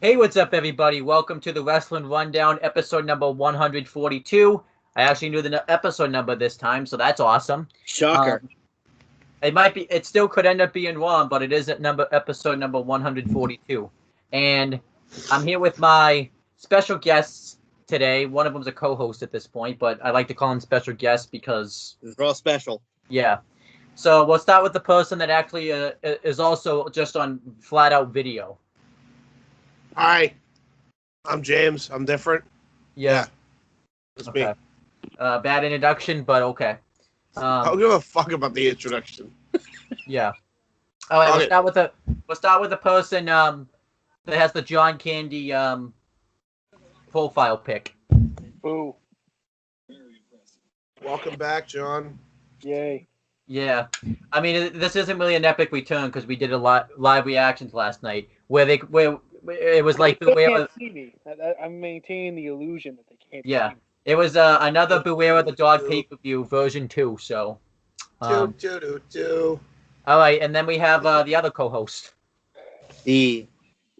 Hey, what's up, everybody? Welcome to the Wrestling Rundown, episode number 142. I actually knew the episode number this time, so that's awesome. Shocker. It still could end up being wrong, but it is at episode number 142. And I'm here with my special guests today. One of them's a co-host at this point, but I like to call him special guest because... They're all special. Yeah. So we'll start with the person that actually is also just on flat-out video. Hi, I'm James. I'm different. Yeah. That's Okay. me. Bad introduction, but okay. I don't give a fuck about the introduction. Yeah. All right. Okay. We'll start with the person that has the John Candy profile pic. Boo. Welcome back, John. Yay. Yeah. I mean, this isn't really an epic return because we did a lot live reactions last night where it was like They Beware. can't see me. I'm maintaining the illusion that they can't Yeah. see me. It was another Beware of the Dog pay-per-view version 2. So. Do. All right, and then we have the other co-host. The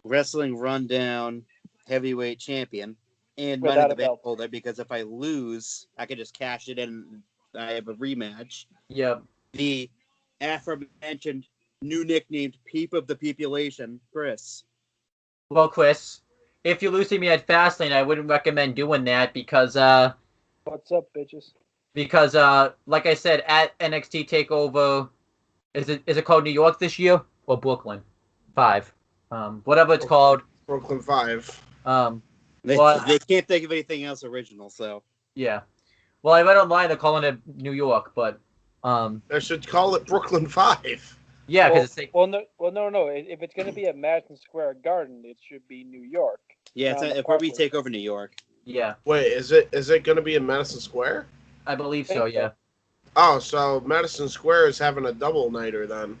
Wrestling Rundown heavyweight champion and Without Money in the a Bank belt. holder, because if I lose, I can just cash it in and I have a rematch. Yeah. The aforementioned new nicknamed Peep of the Population, Chris. Well, Chris, if you're losing me at Fastlane, I wouldn't recommend doing that because What's up, bitches? like I said, at NXT Takeover, is it called New York this year or Brooklyn 5? Whatever it's called. Brooklyn 5. They can't think of anything else original, so. Yeah. Well, I read online they're calling it New York, but They should call it Brooklyn 5. yeah, because it's like, no. If it's gonna be at Madison Square Garden, it should be New York. Yeah, it's where we take over New York. yeah, Wait, is it going to be in Madison Square? I believe so. Yeah, Oh, so Madison Square is having a double nighter then,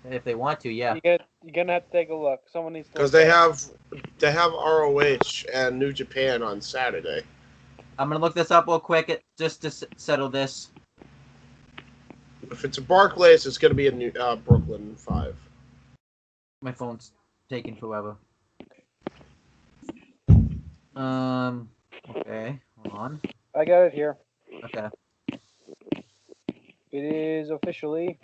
if they want to, yeah. You're gonna have to take a look. Someone needs to. because look they at have ROH and New Japan on Saturday. I'm gonna look this up real quick just to settle this. If it's a Barclays, it's going to be in Brooklyn 5. My phone's taking forever. Okay, hold on. it. I got it here. Okay. It is officially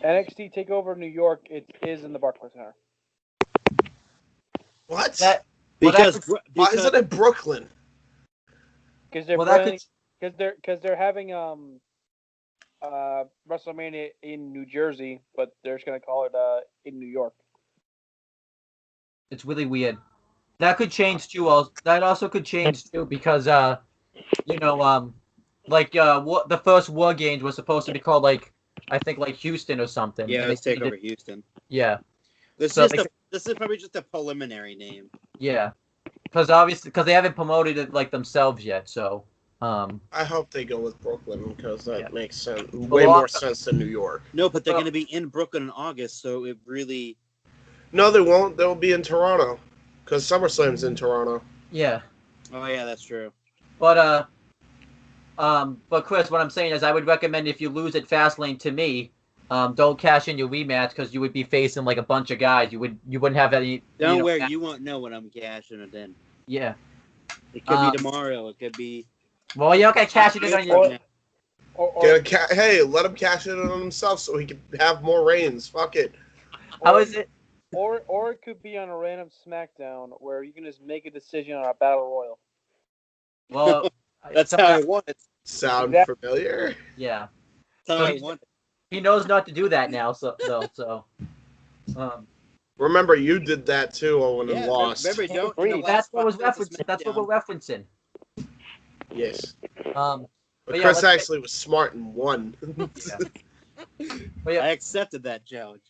NXT Takeover New York. It is in the Barclays Center. What? Well, Because Why is it in Brooklyn? Because they're Well, that planning, could. because they're having WrestleMania in New Jersey, but they're just gonna call it in New York. It's really weird. That could change too. That also could change too because the first War Games was supposed to be called I think Houston or something. yeah, and let's they take over Houston. Yeah, This So is probably just a preliminary name. yeah. Because they haven't promoted it themselves yet. So I hope they go with Brooklyn because that Yeah. makes sense. Way more sense than New York. No, but they're Well- going to be in Brooklyn in August, so it really. No, they won't. They'll be in Toronto because SummerSlam's in Toronto. yeah. Oh yeah, that's true. But Chris, what I'm saying is I would recommend if you lose at Fastlane to me, don't cash in your rematch because you would be facing a bunch of guys. You wouldn't have any. Don't worry, you won't know when I'm cashing it in. Yeah. It could be tomorrow. It could be. Well, you okay? Cash it in on your. Hey, let him cash it in on himself so he can have more reigns. Fuck it. How is it? Or it could be on a random SmackDown where you can just make a decision on a battle royal. Well, That's how I want it. Sound Exactly. familiar? Yeah. That's how I want it. He knows not to do that now. So. Remember, you did that too, Owen, and Yeah, lost. remember, don't. Agreed. in the That's last what was 5 minutes of referencing. That's what we're referencing. Yes. But But yeah, Chris let's actually was smart and won. But yeah. I accepted that challenge.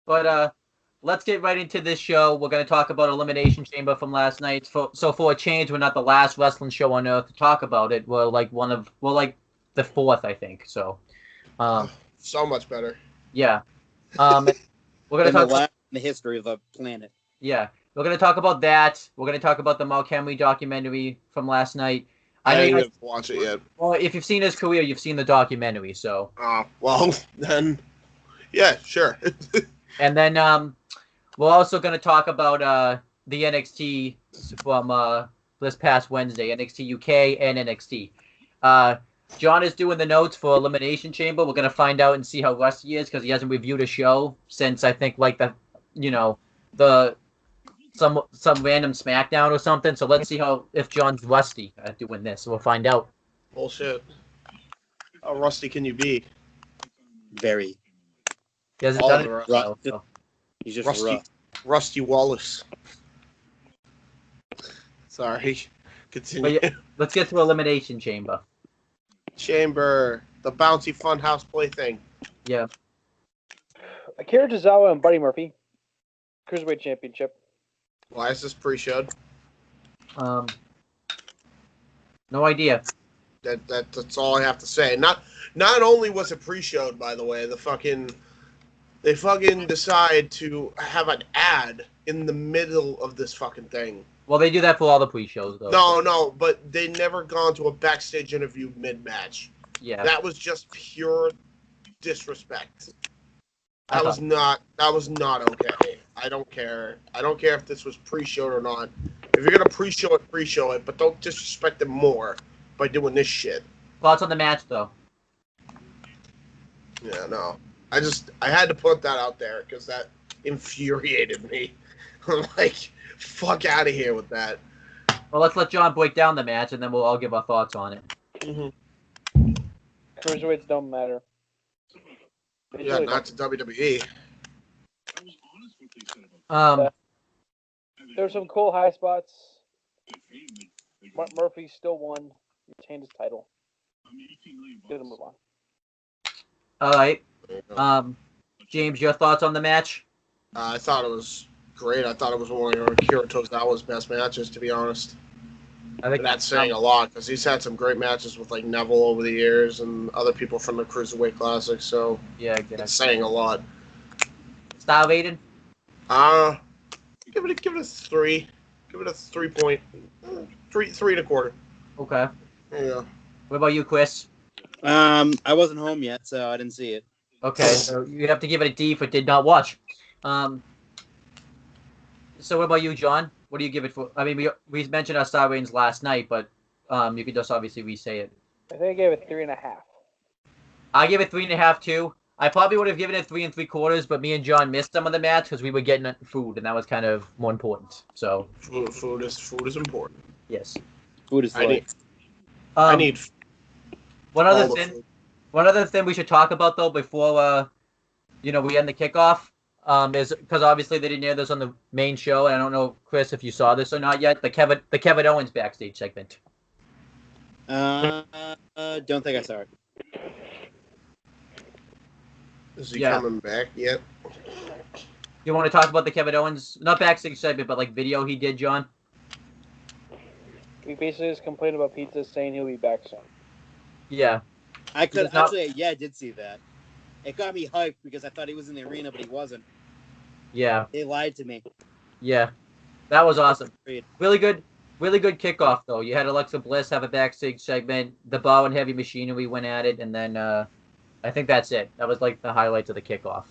But let's get right into this show. We're going to talk about Elimination Chamber from last night. So for a change, we're not the last wrestling show on earth to talk about it. We're the fourth, I think. So, So much better. yeah. We're going to In the talk. last in the history of the planet. Yeah, we're going to talk about that. We're going to talk about the Mark Henry documentary from last night. I know you didn't guys, watch it yet. well, if you've seen his career, you've seen the documentary. So, Well, then, yeah, sure. and then we're also going to talk about the NXT from this past Wednesday, NXT UK and NXT. John is doing the notes for Elimination Chamber. We're going to find out and see how rusty he is because he hasn't reviewed a show since I think like the some random SmackDown or something. So let's see if John's rusty at doing this. So we'll find out. Bullshit. How rusty can you be? Very. He hasn't All done of it. the in a while, so. He's just Rusty. rough. Rusty Wallace. Sorry. Continue. But yeah, let's get to Elimination Chamber. Chamber, the bouncy funhouse play thing. Yeah. Akira Tozawa and Buddy Murphy, Cruiserweight Championship. Why is this pre-showed? No idea. That's all I have to say. Not only was it pre-showed, by the way, they fucking decide to have an ad in the middle of this fucking thing. Well, they do that for all the pre-shows, though. No, but they never gone to a backstage interview mid-match. Yeah. That was just pure disrespect. That was not okay. I don't care. I don't care if this was pre-showed or not. If you're gonna pre-show it, but don't disrespect them more by doing this shit. Thoughts on the match, though? Yeah, no. I had to put that out there because that infuriated me. I'm like, fuck out of here with that. Well, let's let John break down the match, and then we'll all give our thoughts on it. Mm-hmm. Cruiserweights don't matter. They Yeah, really not to WWE. There's some cool high spots. Murphy still won. Retained his title. Good to move on. All right. James, your thoughts on the match? I thought it was great. I thought it was one of Akira Tozawa's best matches, to be honest. I think that's saying a lot because he's had some great matches with like Neville over the years and other people from the Cruiserweight Classic. So yeah, exactly. It's saying a lot. Star rating? Give it a 3. Give it a 3 and a quarter. Okay. Yeah. What about you, Chris? I wasn't home yet, so I didn't see it. Okay, so you have to give it a D for did not watch. So what about you, John? What do you give it for? I mean, we mentioned our star ratings last night, but you could just obviously re-say it. I think I gave it 3.5. I give it 3.5 too. I probably would have given it 3 3/4, but me and John missed some of the match because we were getting food, and that was kind of more important. So food is important. Yes. Food is life. I need. One other thing we should talk about though before we end the kickoff is because obviously they didn't air this on the main show, and I don't know, Chris, if you saw this or not yet. The Kevin Owens backstage segment. Don't think I saw it. Is he coming back yet? You want to talk about the Kevin Owens, not backstage segment, but like video he did, John? He basically just complained about pizza, saying he'll be back soon. Yeah. I did see that. It got me hyped because I thought he was in the arena, but he wasn't. Yeah. They lied to me. Yeah. That was awesome. Great. Really good kickoff though. You had Alexa Bliss have a backstage segment, the Bar and Heavy Machinery went at it, and then I think that's it. That was like the highlights of the kickoff.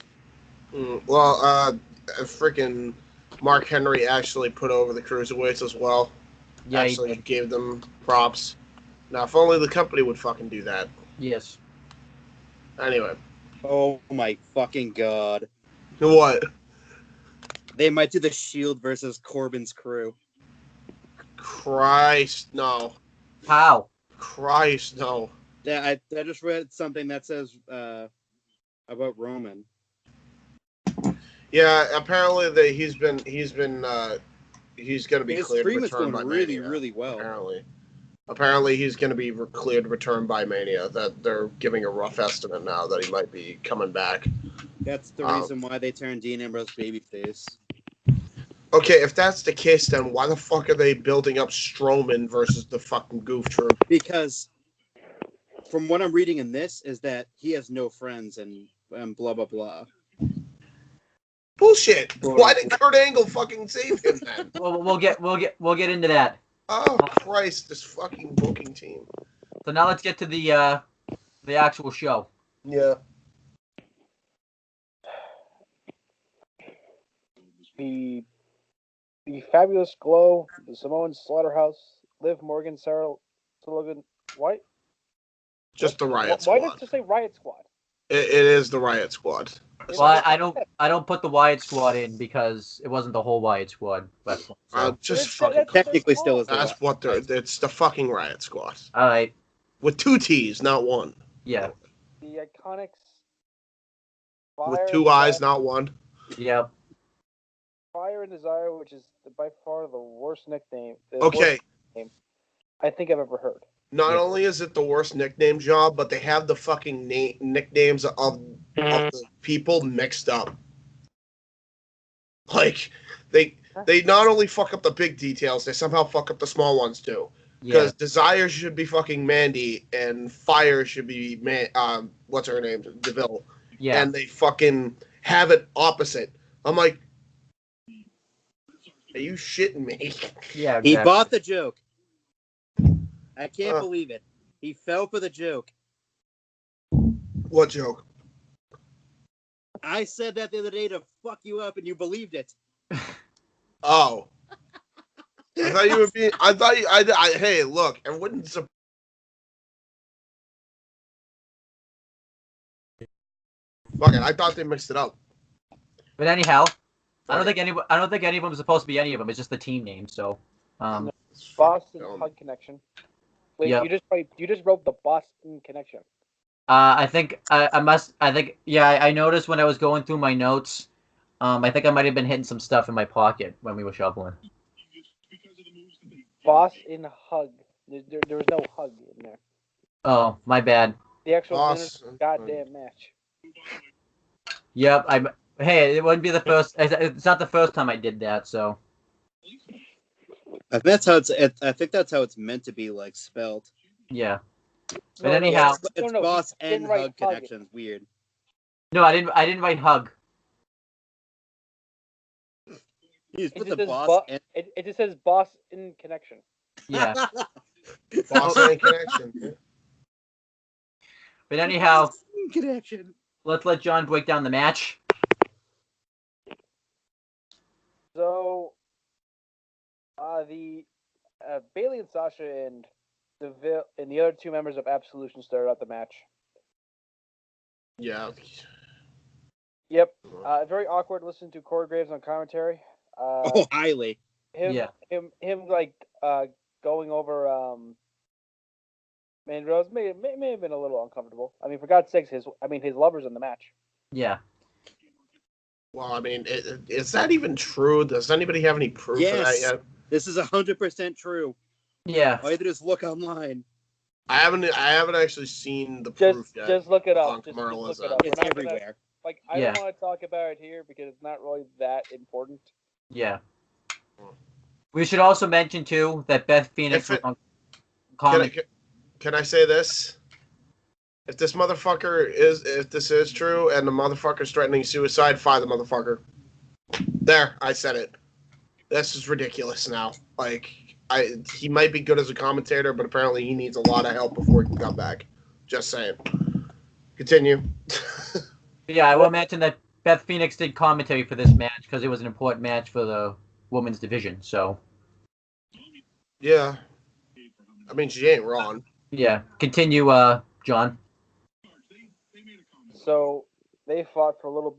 Freaking Mark Henry actually put over the Cruiserweights as well. Yeah, actually gave them props. Now, if only the company would fucking do that. Yes. Anyway. Oh my fucking god. What? They might do the Shield versus Corbin's crew. Christ, no. How? Christ, no. Yeah, I just read something that says about Roman. Yeah, apparently he's going to be cleared to return by really, Mania. really well. Apparently he's going to be cleared to return by Mania. That they're giving a rough estimate now that he might be coming back. That's the reason why they turned Dean Ambrose babyface. Okay, if that's the case, then why the fuck are they building up Strowman versus the fucking Goof Troop? Because from what I'm reading in this is that he has no friends and blah blah blah. Bullshit! Why did Kurt Angle fucking save him then? We'll get into that. Oh Christ! This fucking booking team. So now let's get to the actual show. Yeah. the Fabulous Glow, the Samoan Slaughterhouse, Liv Morgan, Sarah Sullivan, White. Just the Riot Why Squad. does it say Riot Squad? It is the Riot Squad. Well, I don't put the Wyatt Squad in because it wasn't the whole Wyatt Squad wrestling. So. Just That's- fucking. that's their Technically, still fault. is the That's what they're. It's the fucking Riot Squad All right. with 2 T's, not 1. Yeah. The Iconics. With Fire 2 and eyes, Desire- not 1. Yep. Fire and Desire, which is by far the worst nickname. the Okay. worst name I think I've ever heard. Not Yeah. only is it the worst nickname job, but they have the fucking nicknames of the people mixed up. Like they not only fuck up the big details, they somehow fuck up the small ones too. Yeah. Because Desire should be fucking Mandy, and Fire should be what's her name, Deville. Yeah. And they fucking have it opposite. I'm like, are you shitting me? Yeah. He Exactly. bought the joke. I can't believe it. He fell for the joke. What joke? I said that the other day to fuck you up, and you believed it. Oh. I thought you would be. I thought you. Hey, look, it wouldn't. Fuck it. I thought they mixed it up. But anyhow, I don't think any of them is supposed to be any of them. It's just the team name. So. Boston dumb. Hug Connection. Wait, Yep. you just wrote the Boston Connection. I think I noticed when I was going through my notes. I think I might have been hitting some stuff in my pocket when we were shoveling. Boston Hug. There was no hug in there. Oh, my bad. The actual Boston goddamn match. Yep. Hey, it wouldn't be the first. It's not the first time I did that. So. I think that's how it's meant to be, like, spelled. Yeah. But No, anyhow. It's no, Boss he and didn't write Hug hug. Connections. Weird. No, I didn't write hug. You just It put just the says Boss and... it just says Boston Connection. Yeah. Boston Connection. Yeah. But anyhow, Connection. let's let John break down the match. So, the Bailey and Sasha and the other 2 members of Absolution started out the match. Yeah. Yep. Very awkward listening to Corey Graves on commentary. Highly. Him like going over Man Rose may have been a little uncomfortable. I mean, for God's sakes, his lover's in the match. Yeah. Well, I mean, is that even true? Does anybody have any proof of that yet? This is 100% true. Yeah. All you have to do is look online. I haven't actually seen the proof yet. Just look it up. on Just Carmella look is it out. up. It's We're not everywhere. I don't want to talk about it here because it's not really that important. Yeah. We should also mention too that Beth Phoenix was on comment. Can I say this? If this is true and the motherfucker's threatening suicide, fire the motherfucker. There, I said it. This is ridiculous now. Like, he might be good as a commentator, but apparently he needs a lot of help before he can come back. Just saying. Continue. Yeah, I will mention that Beth Phoenix did commentary for this match because it was an important match for the women's division. So. Yeah. I mean, she ain't wrong. Yeah. Continue, John. So they fought for a little.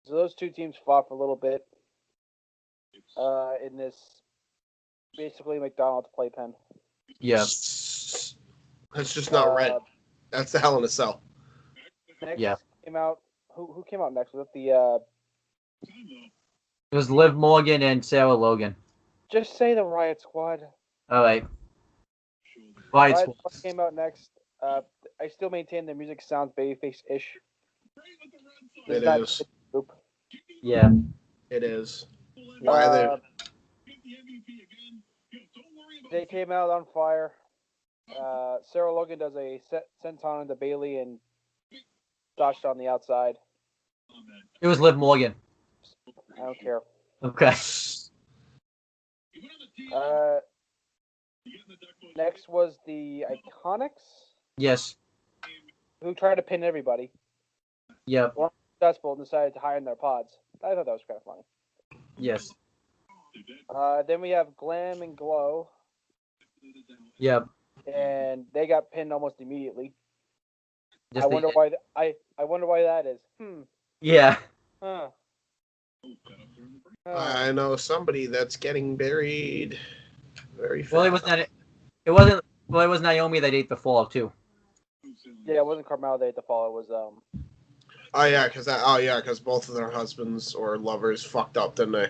So those 2 teams fought for a little bit in this basically McDonald's playpen. Yeah. That's just not right. That's the Hell in a Cell. Next Yeah. came out. Who came out next? Was it the? It was Liv Morgan and Sarah Logan. Just say the Riot Squad. All right. Riot Riot Squad. Squad came out next. I still maintain their music sounds babyface-ish. It is. Group. Yeah. It is. Why are They came out on fire. Sarah Logan does a senton into Bailey and Sasha on the outside. It was Liv Morgan. I don't care. Okay. Next was the Iconics, Yes. who tried to pin everybody. Yep. Successful and decided to hide in their pods. I thought that was kind of funny. Yes. Then we have Glam and Glow, Yep. and they got pinned almost immediately. Just I wonder why. I wonder why that is. Yeah. Huh. I know somebody that's getting buried very fast. Well, it was not. It wasn't. Well, it was Naomi that ate the fall too. Yeah, it wasn't Carmelo that ate the fall. It was because both of their husbands or lovers fucked up, didn't they?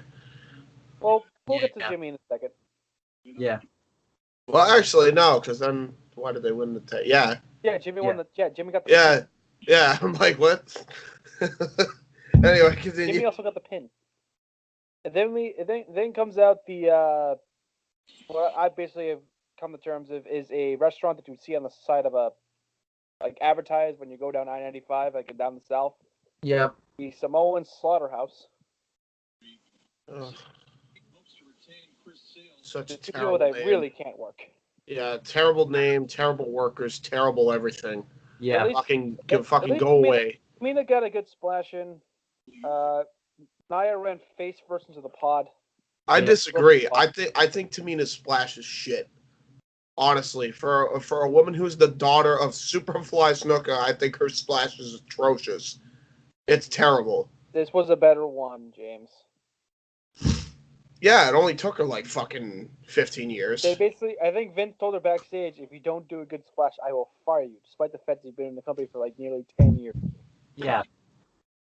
Well, we'll get to Yeah. Jimmy in a second. Yeah. Well, actually, no, because then why did they win the tag? Yeah, Yeah, Jimmy won the. Yeah, Jimmy got the. yeah, yeah. I'm like, what? Anyway, Jimmy continue. also got the pin. And then comes out the what I basically have come to terms of is a restaurant that you would see on the side of a like advertised when you go down I-95, like down the south. Yep. The Samoan Slaughterhouse. Ugh. Such a The studio terrible that name. really can't work. Yeah, terrible name, terrible workers, terrible everything. Yeah. At least- Fucking least go away. Mina got a good splash in. Nia ran face first into the pod. I Yeah. disagree. I think Tamina's splash is shit. Honestly, for a woman who's the daughter of Superfly Snuka, I think her splash is atrocious. It's terrible. This was a better one, James. Yeah, it only took her like fucking 15 years. They basically, I think Vince told her backstage, if you don't do a good splash, I will fire you, despite the fact that you've been in the company for like nearly 10 years. Yeah.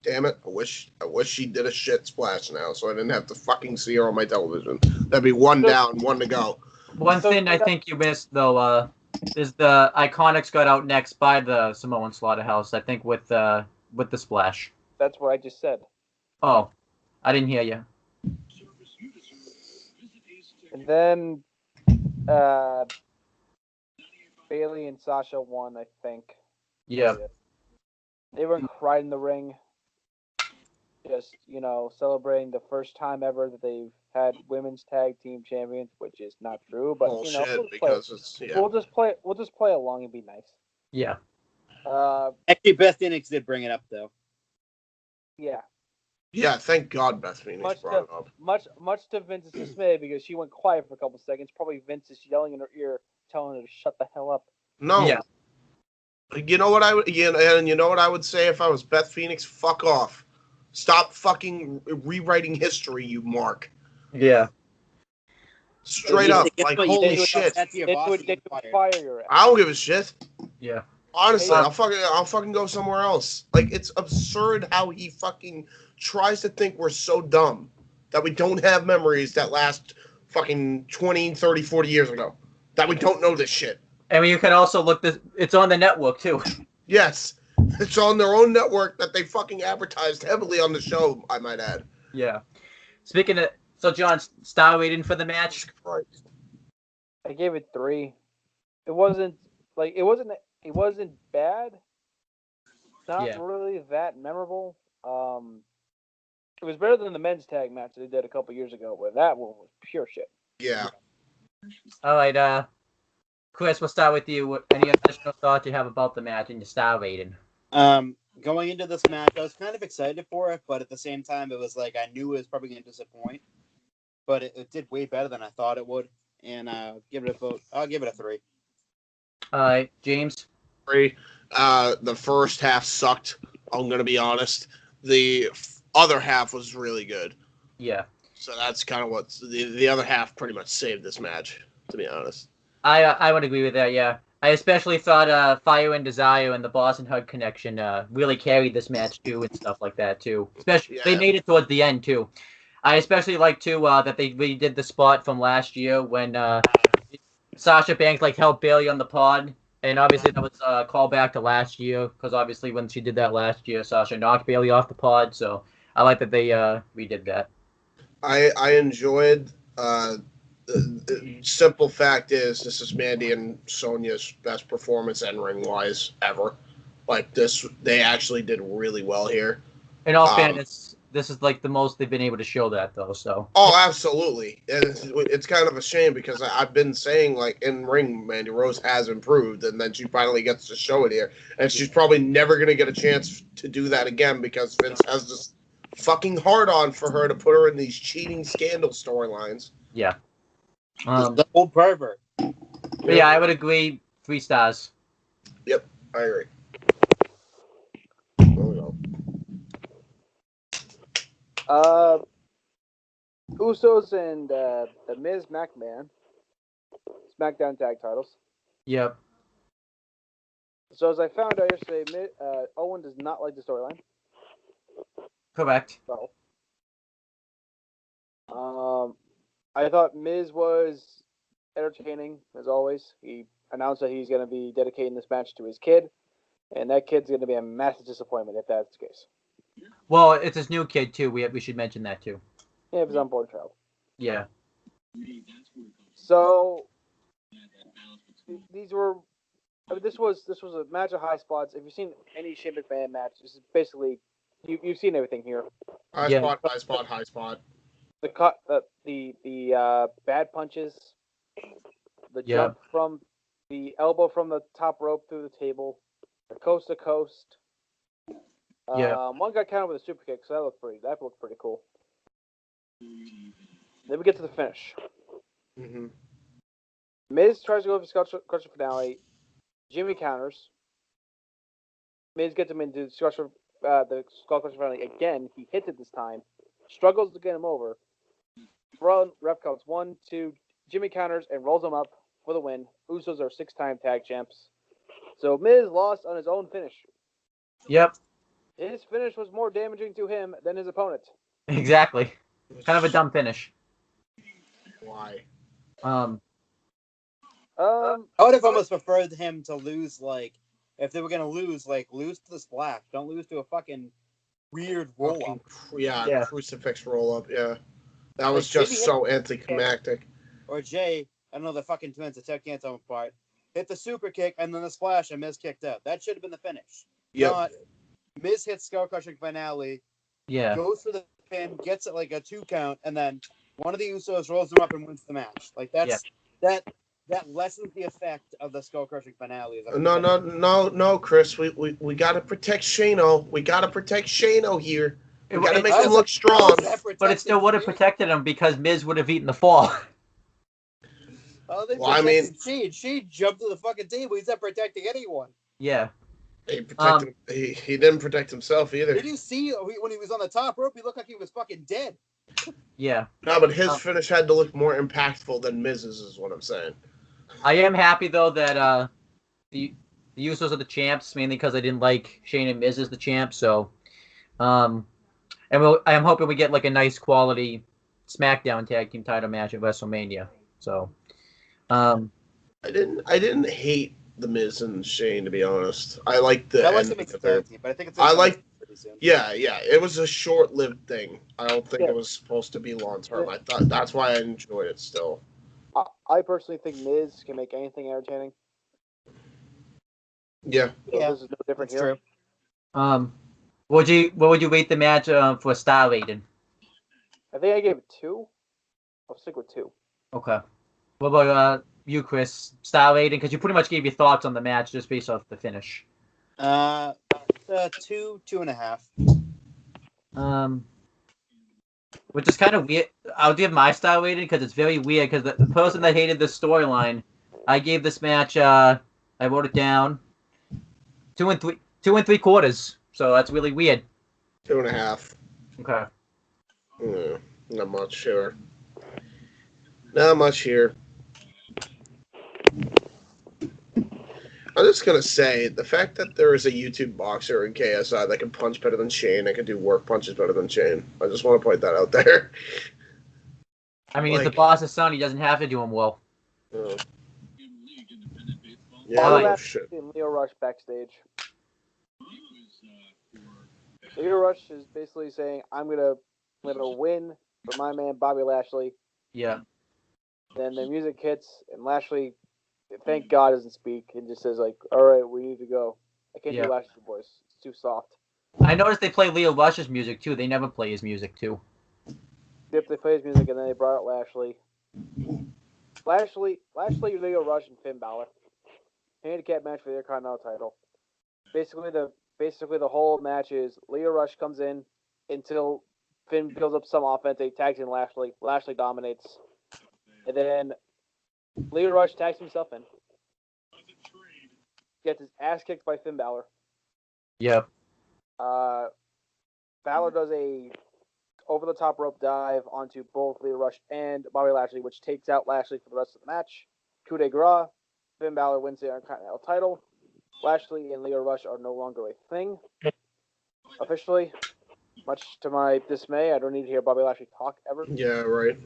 Damn it! I wish she did a shit splash now, so I didn't have to fucking see her on my television. That'd be one down, one to go. One thing I think you missed though, is the Iconics got out next by the Samoan Slaughterhouse. I think with the splash. That's what I just said. Oh, I didn't hear you. And then Bailey and Sasha won, I think. Yeah. They were cried in the ring. Just, celebrating the first time ever that they've had women's tag team champions, which is not true, but Bullshit, we'll just play along and be nice. Yeah. Actually, Beth Phoenix did bring it up though. Yeah. Yeah, thank God Beth Phoenix brought it up. Much to Vince's dismay, because she went quiet for a couple seconds. Probably Vince is yelling in her ear, telling her to shut the hell up. No. Yeah. You know what I would, and you know what I would say if I was Beth Phoenix? Fuck off. Stop fucking rewriting history, you mark. Yeah. Straight up, like What, you holy did with shit. Betsy They Boss would and fired. fire your ass. I don't give a shit. Yeah. Honestly, Hey, I'll fucking go somewhere else. Like, it's absurd how he fucking tries to think we're so dumb that we don't have memories that last fucking 20, 30, 40 years ago. That we don't know this shit. And you can also look this. It's on the network too. Yes. It's on their own network that they fucking advertised heavily on the show, I might add. Yeah. Speaking of, so John, star rating for the match. Christ. I gave it 3. It wasn't bad. Not really that memorable. It was better than the men's tag match they did a couple years ago, where that one was pure shit. Yeah. All right, Chris, we'll start with you. Any additional thoughts you have about the match and your star rating? Going into this match, I was kind of excited for it, but at the same time, it was like I knew it was probably going to disappoint. But it did way better than I thought it would, and I'll give it a 3. All right, James. 3. The first half sucked. I'm gonna be honest. The other half was really good. Yeah. So that's kind of what the other half pretty much saved this match, to be honest. I would agree with that. Yeah. I especially thought Fire and Desire and the Boston Hug connection really carried this match too and stuff like that too. Especially they made it towards the end too. I especially like too that they redid the spot from last year when Sasha Banks held Bailey on the pod, and obviously that was a callback to last year because obviously when she did that last year, Sasha knocked Bailey off the pod. So I like that they redid that. I enjoyed. The simple fact is, this is Mandy and Sonya's best performance in-ring wise ever. Like this, they actually did really well here. In all fairness, this is the most they've been able to show that though. So. Oh, absolutely. And it's kind of a shame because I've been saying in-ring Mandy Rose has improved, and then she finally gets to show it here, and she's probably never going to get a chance to do that again because Vince has this fucking hard on for her to put her in these cheating scandal storylines. Yeah. The old pervert. But yeah, I would agree. 3 stars. Yep, I agree. Oh, no. Usos and the Miz McMahon SmackDown tag titles. Yep. So as I found out yesterday, Owen does not like the storyline. Correct. So, I thought Miz was entertaining as always. He announced that he's going to be dedicating this match to his kid, and that kid's going to be a massive disappointment if that's the case. Well, it's his new kid too. We should mention that too. Yeah, if he's on board child. Yeah. So these were. I mean, this was a match of high spots. If you've seen any Shane McMahon match, this is basically you've seen everything here. High spot. The cut, the bad punches, the jump from the elbow from the top rope through the table, the coast to coast. One got counted with a super kick, so that looked pretty cool. Then we get to the finish. Mm-hmm. Miz tries to go for the Crusher finale. Jimmy counters. Miz gets him into the Skull Crusher finale again. He hits it this time. Struggles to get him over. Ref counts 1, 2. Jimmy counters and rolls him up for the win. Usos are 6-time tag champs. So Miz lost on his own finish. Yep. His finish was more damaging to him than his opponent. Exactly. Kind of a dumb finish. Why? I would have almost preferred him to lose, like, if they were going to lose, like, lose to the splash. Don't lose to a fucking weird roll-up. Yeah, crucifix roll-up, yeah. That was just so anticlimactic. Or Jay, I don't know, the fucking twins, the Ted can't tell them apart. Hit the super kick, and then the splash, and Miz kicked out. That should have been the finish. Yep. Not Miz hits Skull Crushing finale, goes for the pin, gets it like a 2 count, and then one of the Usos rolls him up and wins the match. Like, that lessens the effect of the Skull Crushing finale. No, Chris. We gotta protect Shano. We gotta protect Shano here. We gotta make him look strong. But it still would have protected him because Miz would have eaten the fall. Oh, they protected Shane. Shane jumped to the fucking table. He's not protecting anyone. Yeah. He didn't protect himself either. Did you see when he was on the top rope? He looked like he was fucking dead. Yeah. No, but his finish had to look more impactful than Miz's, is what I'm saying. I am happy though that the Usos are the champs, mainly because I didn't like Shane and Miz as the champs. So, and I am hoping we get like a nice quality SmackDown tag team title match at WrestleMania. So, I didn't hate the Miz and Shane, to be honest. I liked the ending of their team, but I think it's pretty soon. Yeah, it was a short-lived thing. I don't think it was supposed to be long-term. I thought that's why I enjoyed it still. I personally think Miz can make anything entertaining. Yeah. So this is no different here. True. What would you rate the match for star rating? I think I gave it 2. I'll stick with 2. Okay. What about you, Chris? Star rating? Because you pretty much gave your thoughts on the match just based off the finish. 2.5. Which is kind of weird. I'll give my star rating because it's very weird. Because the person that hated this storyline, I gave this match. I wrote it down. 2 3/4. So that's really weird. 2.5. Okay. Not much here. Not much here. I'm just going to say, the fact that there is a YouTube boxer in KSI that can punch better than Shane, that can do work punches better than Shane. I just want to point that out there. I mean, he's the boss's son. He doesn't have to do him well. Yeah, shit. Leo Rush backstage. Leo Rush is basically saying, I'm gonna win for my man Bobby Lashley. Yeah. Then the music hits, and Lashley, thank God, doesn't speak and just says like, "All right, we need to go." I can't do Lashley's voice; it's too soft. I noticed they play Leo Rush's music too. They never play his music too. Yep, they play his music, and then they brought out Lashley. Lashley, Leo Rush, and Finn Balor. Handicap match for the Intercontinental title. Basically, the whole match is Leo Rush comes in, until Finn builds up some offense. He tags in Lashley. Lashley dominates. And then Leo Rush tags himself in. Gets his ass kicked by Finn Balor. Yep. Balor does a over-the-top rope dive onto both Leo Rush and Bobby Lashley, which takes out Lashley for the rest of the match. Coup de grace. Finn Balor wins the Intercontinental title. Lashley and Leo Rush are no longer a thing. Officially, much to my dismay, I don't need to hear Bobby Lashley talk ever. Yeah, right.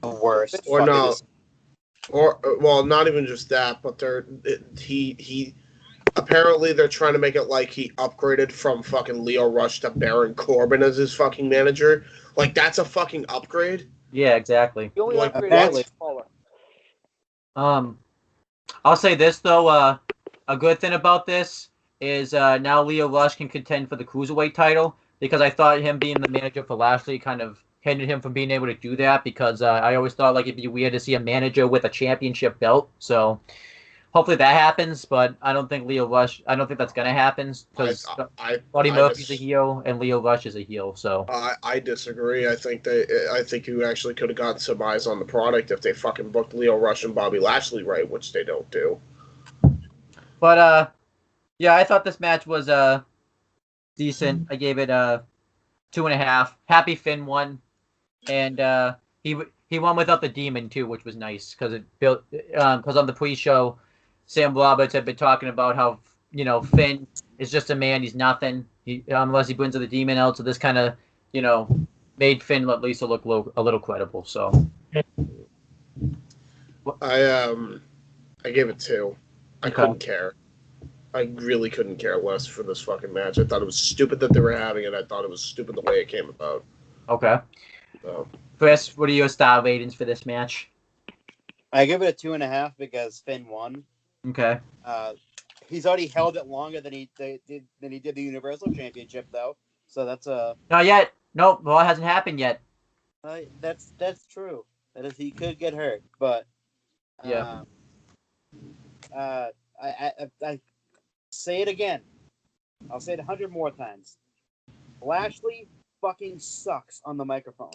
The worst. Or Fucking no. dis- Or well, not even just that, but he apparently they're trying to make it like he upgraded from fucking Leo Rush to Baron Corbin as his fucking manager. Like that's a fucking upgrade. Yeah, exactly. The only Like, upgrade apparently- is taller. I'll say this though. A good thing about this is now Leo Rush can contend for the cruiserweight title, because I thought him being the manager for Lashley kind of hindered him from being able to do that, because I always thought like it'd be weird to see a manager with a championship belt. So hopefully that happens, but I don't think that's gonna happen, because Buddy Murphy's a heel and Leo Rush is a heel. So I disagree. I think you actually could have gotten some eyes on the product if they fucking booked Leo Rush and Bobby Lashley right, which they don't do. But yeah, I thought this match was decent. I gave it 2.5. Happy Finn won, and he won without the demon too, which was nice, because it built because on the pre-show, Sam Roberts had been talking about how Finn is just a man. He's nothing unless he brings the demon out. So this kind of made Finn at least look a little credible. So I gave it 2. I Okay. couldn't care. I really couldn't care less for this fucking match. I thought it was stupid that they were having it. I thought it was stupid the way it came about. okay. So. Chris, what are your star ratings for this match? I give it a 2.5 because Finn won. Okay. He's already held it longer than he did the Universal Championship, though. So that's Not yet. Nope. Well, it hasn't happened yet. that's true. That is, he could get hurt, but Yeah. I say it again. I'll say it 100 more times. Lashley fucking sucks on the microphone.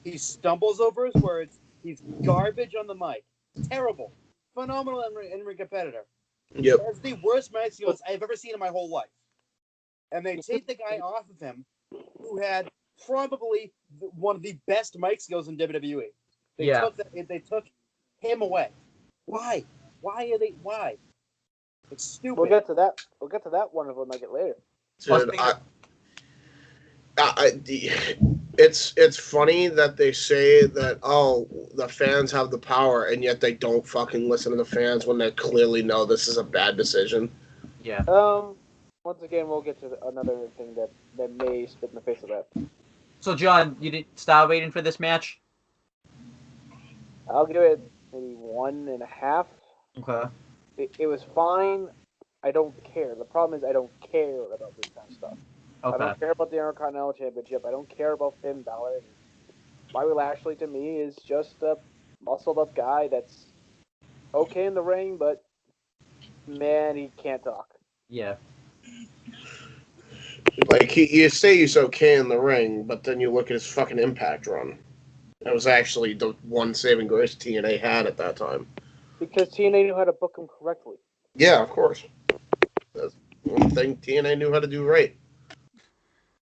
He stumbles over his words. He's garbage on the mic. Terrible. Phenomenal in-ring competitor. Yep. That's the worst mic skills I've ever seen in my whole life. And they take the guy off of him who had probably one of the best mic skills in WWE. They took him away. Why? Why? It's stupid. We'll get to that. We'll get to that one of them I get later. Dude, it's funny that they say that the fans have the power, and yet they don't fucking listen to the fans when they clearly know this is a bad decision. Yeah. Once again, we'll get to another thing that may spit in the face of that. So, John, you did star rating for this match? I'll give it maybe 1.5. Okay. It was fine. I don't care. The problem is I don't care about this kind of stuff. I Okay. don't care about the Intercontinental Championship. I don't care about Finn Balor. Bobby Lashley, to me, is just a muscled-up guy that's okay in the ring, but, man, he can't talk. Yeah. Like, you say he's okay in the ring, but then you look at his fucking Impact run. That was actually the one saving grace TNA had at that time. Because TNA knew how to book him correctly. Yeah, of course. That's one thing TNA knew how to do right.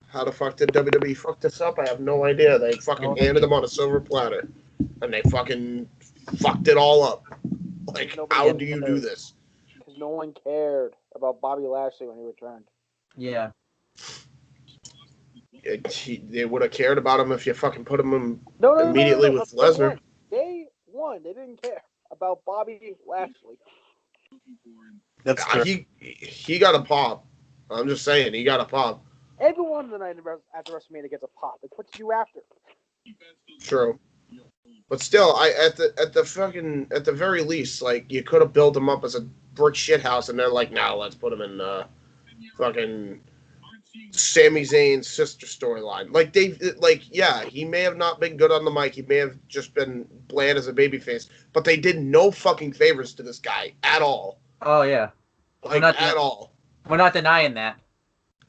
How the fuck did WWE fuck this up? I have no idea. They fucking handed them on a silver platter. And they fucking fucked it all up. Like, how do you do this? Because no one cared about Bobby Lashley when he returned. Yeah. They would have cared about him if you fucking put him in No, immediately with Lesnar. Day one, they didn't care about Bobby Lashley. That's true. He got a pop. I'm just saying, he got a pop. Everyone tonight after WrestleMania gets a pop. It's what you do after. True. But still, at the very least, like, you could have built him up as a brick shithouse, and they're like, nah, let's put him in fucking Sami Zayn's sister storyline. Yeah, he may have not been good on the mic. He may have just been bland as a babyface, but they did no fucking favors to this guy at all. Oh, yeah. Like, at all. We're not denying that.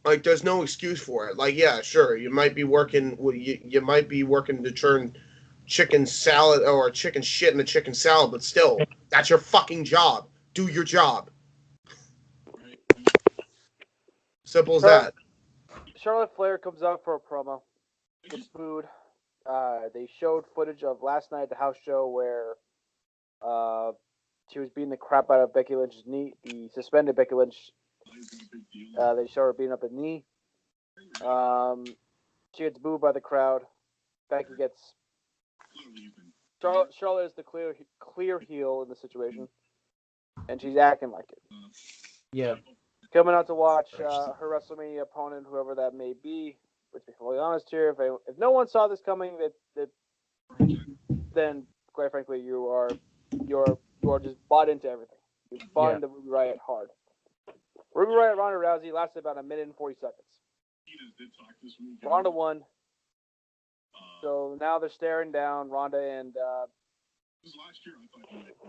Like, there's no excuse for it. Like, yeah, sure, you might be working. You might be working to turn chicken salad or chicken shit into chicken salad, but still, that's your fucking job. Do your job. Simple as that. Charlotte Flair comes out for a promo. Gets booed. They showed footage of last night at the house show where she was beating the crap out of Becky Lynch's knee. The suspended Becky Lynch. They show her beating up the knee. She gets booed by the crowd. Becky gets. Charlotte is the clear heel in the situation, and she's acting like it. Yeah. Coming out to watch her WrestleMania opponent, whoever that may be. Let's be fully honest here. If no one saw this coming, then quite frankly, you're just bought into everything. You bought into Ruby Riott hard. Ruby Riott, Ronda Rousey lasted about a minute and 40 seconds. Ronda won. So now they're staring down Ronda and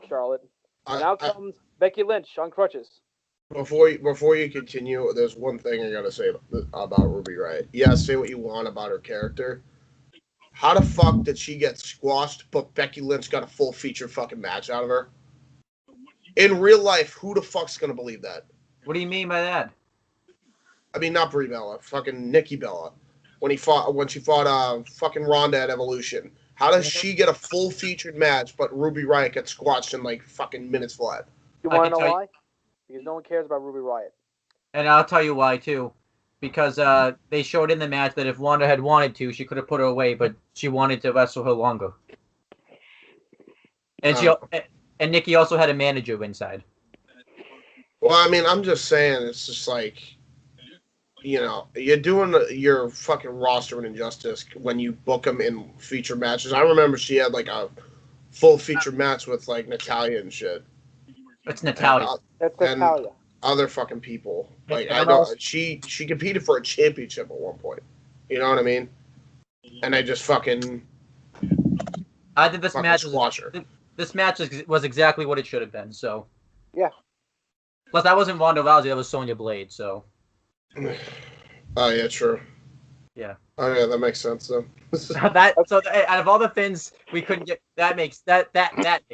Charlotte. And out comes Becky Lynch on crutches. Before you continue, there's one thing I gotta say about Ruby Riott. Yeah, say what you want about her character. How the fuck did she get squashed, but Becky Lynch got a full feature fucking match out of her? In real life, who the fuck's gonna believe that? What do you mean by that? I mean, not Brie Bella, fucking Nikki Bella. When she fought fucking Ronda at Evolution. How does she get a full featured match, but Ruby Riott gets squashed in like fucking minutes flat? You want to know why? Because no one cares about Ruby Riott. And I'll tell you why too. Because they showed in the match that if Wanda had wanted to, she could have put her away, but she wanted to wrestle her longer. And and Nikki also had a manager inside. Well, I mean, I'm just saying, it's just like, you know, you're doing your fucking roster an injustice when you book them in feature matches. I remember she had like a full feature match with like Natalia and shit. It's Natalia. That's Natalia. Other fucking people. Like, And I know she competed for a championship at one point. You know what I mean? And I just fucking. I think this match squash her. This match was exactly what it should have been. So. Yeah. Plus, that wasn't Ronda Rousey. That was Sonya Blade. So. Oh yeah, true. Yeah. Oh yeah, that makes sense though. Out of all the things we couldn't get, that makes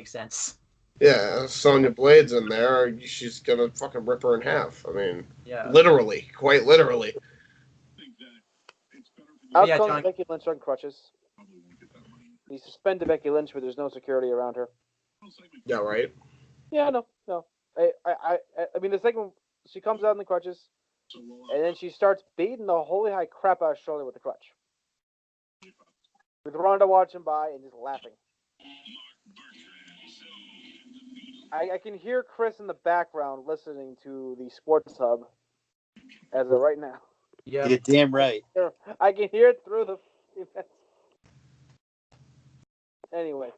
sense. Yeah, Sonya Blade's in there. She's gonna fucking rip her in half. I mean, yeah, literally, quite literally. Out comes Becky Lynch on crutches. He suspended Becky Lynch, but there's no security around her. Yeah, right. Yeah, no. I mean, the second she comes out in the crutches, and then she starts beating the holy high crap out of Charlotte with the crutch. With Ronda watching by and just laughing. I can hear Chris in the background listening to the Sports Hub as of right now. Yeah, you're damn right. I can hear it through the. Anyway,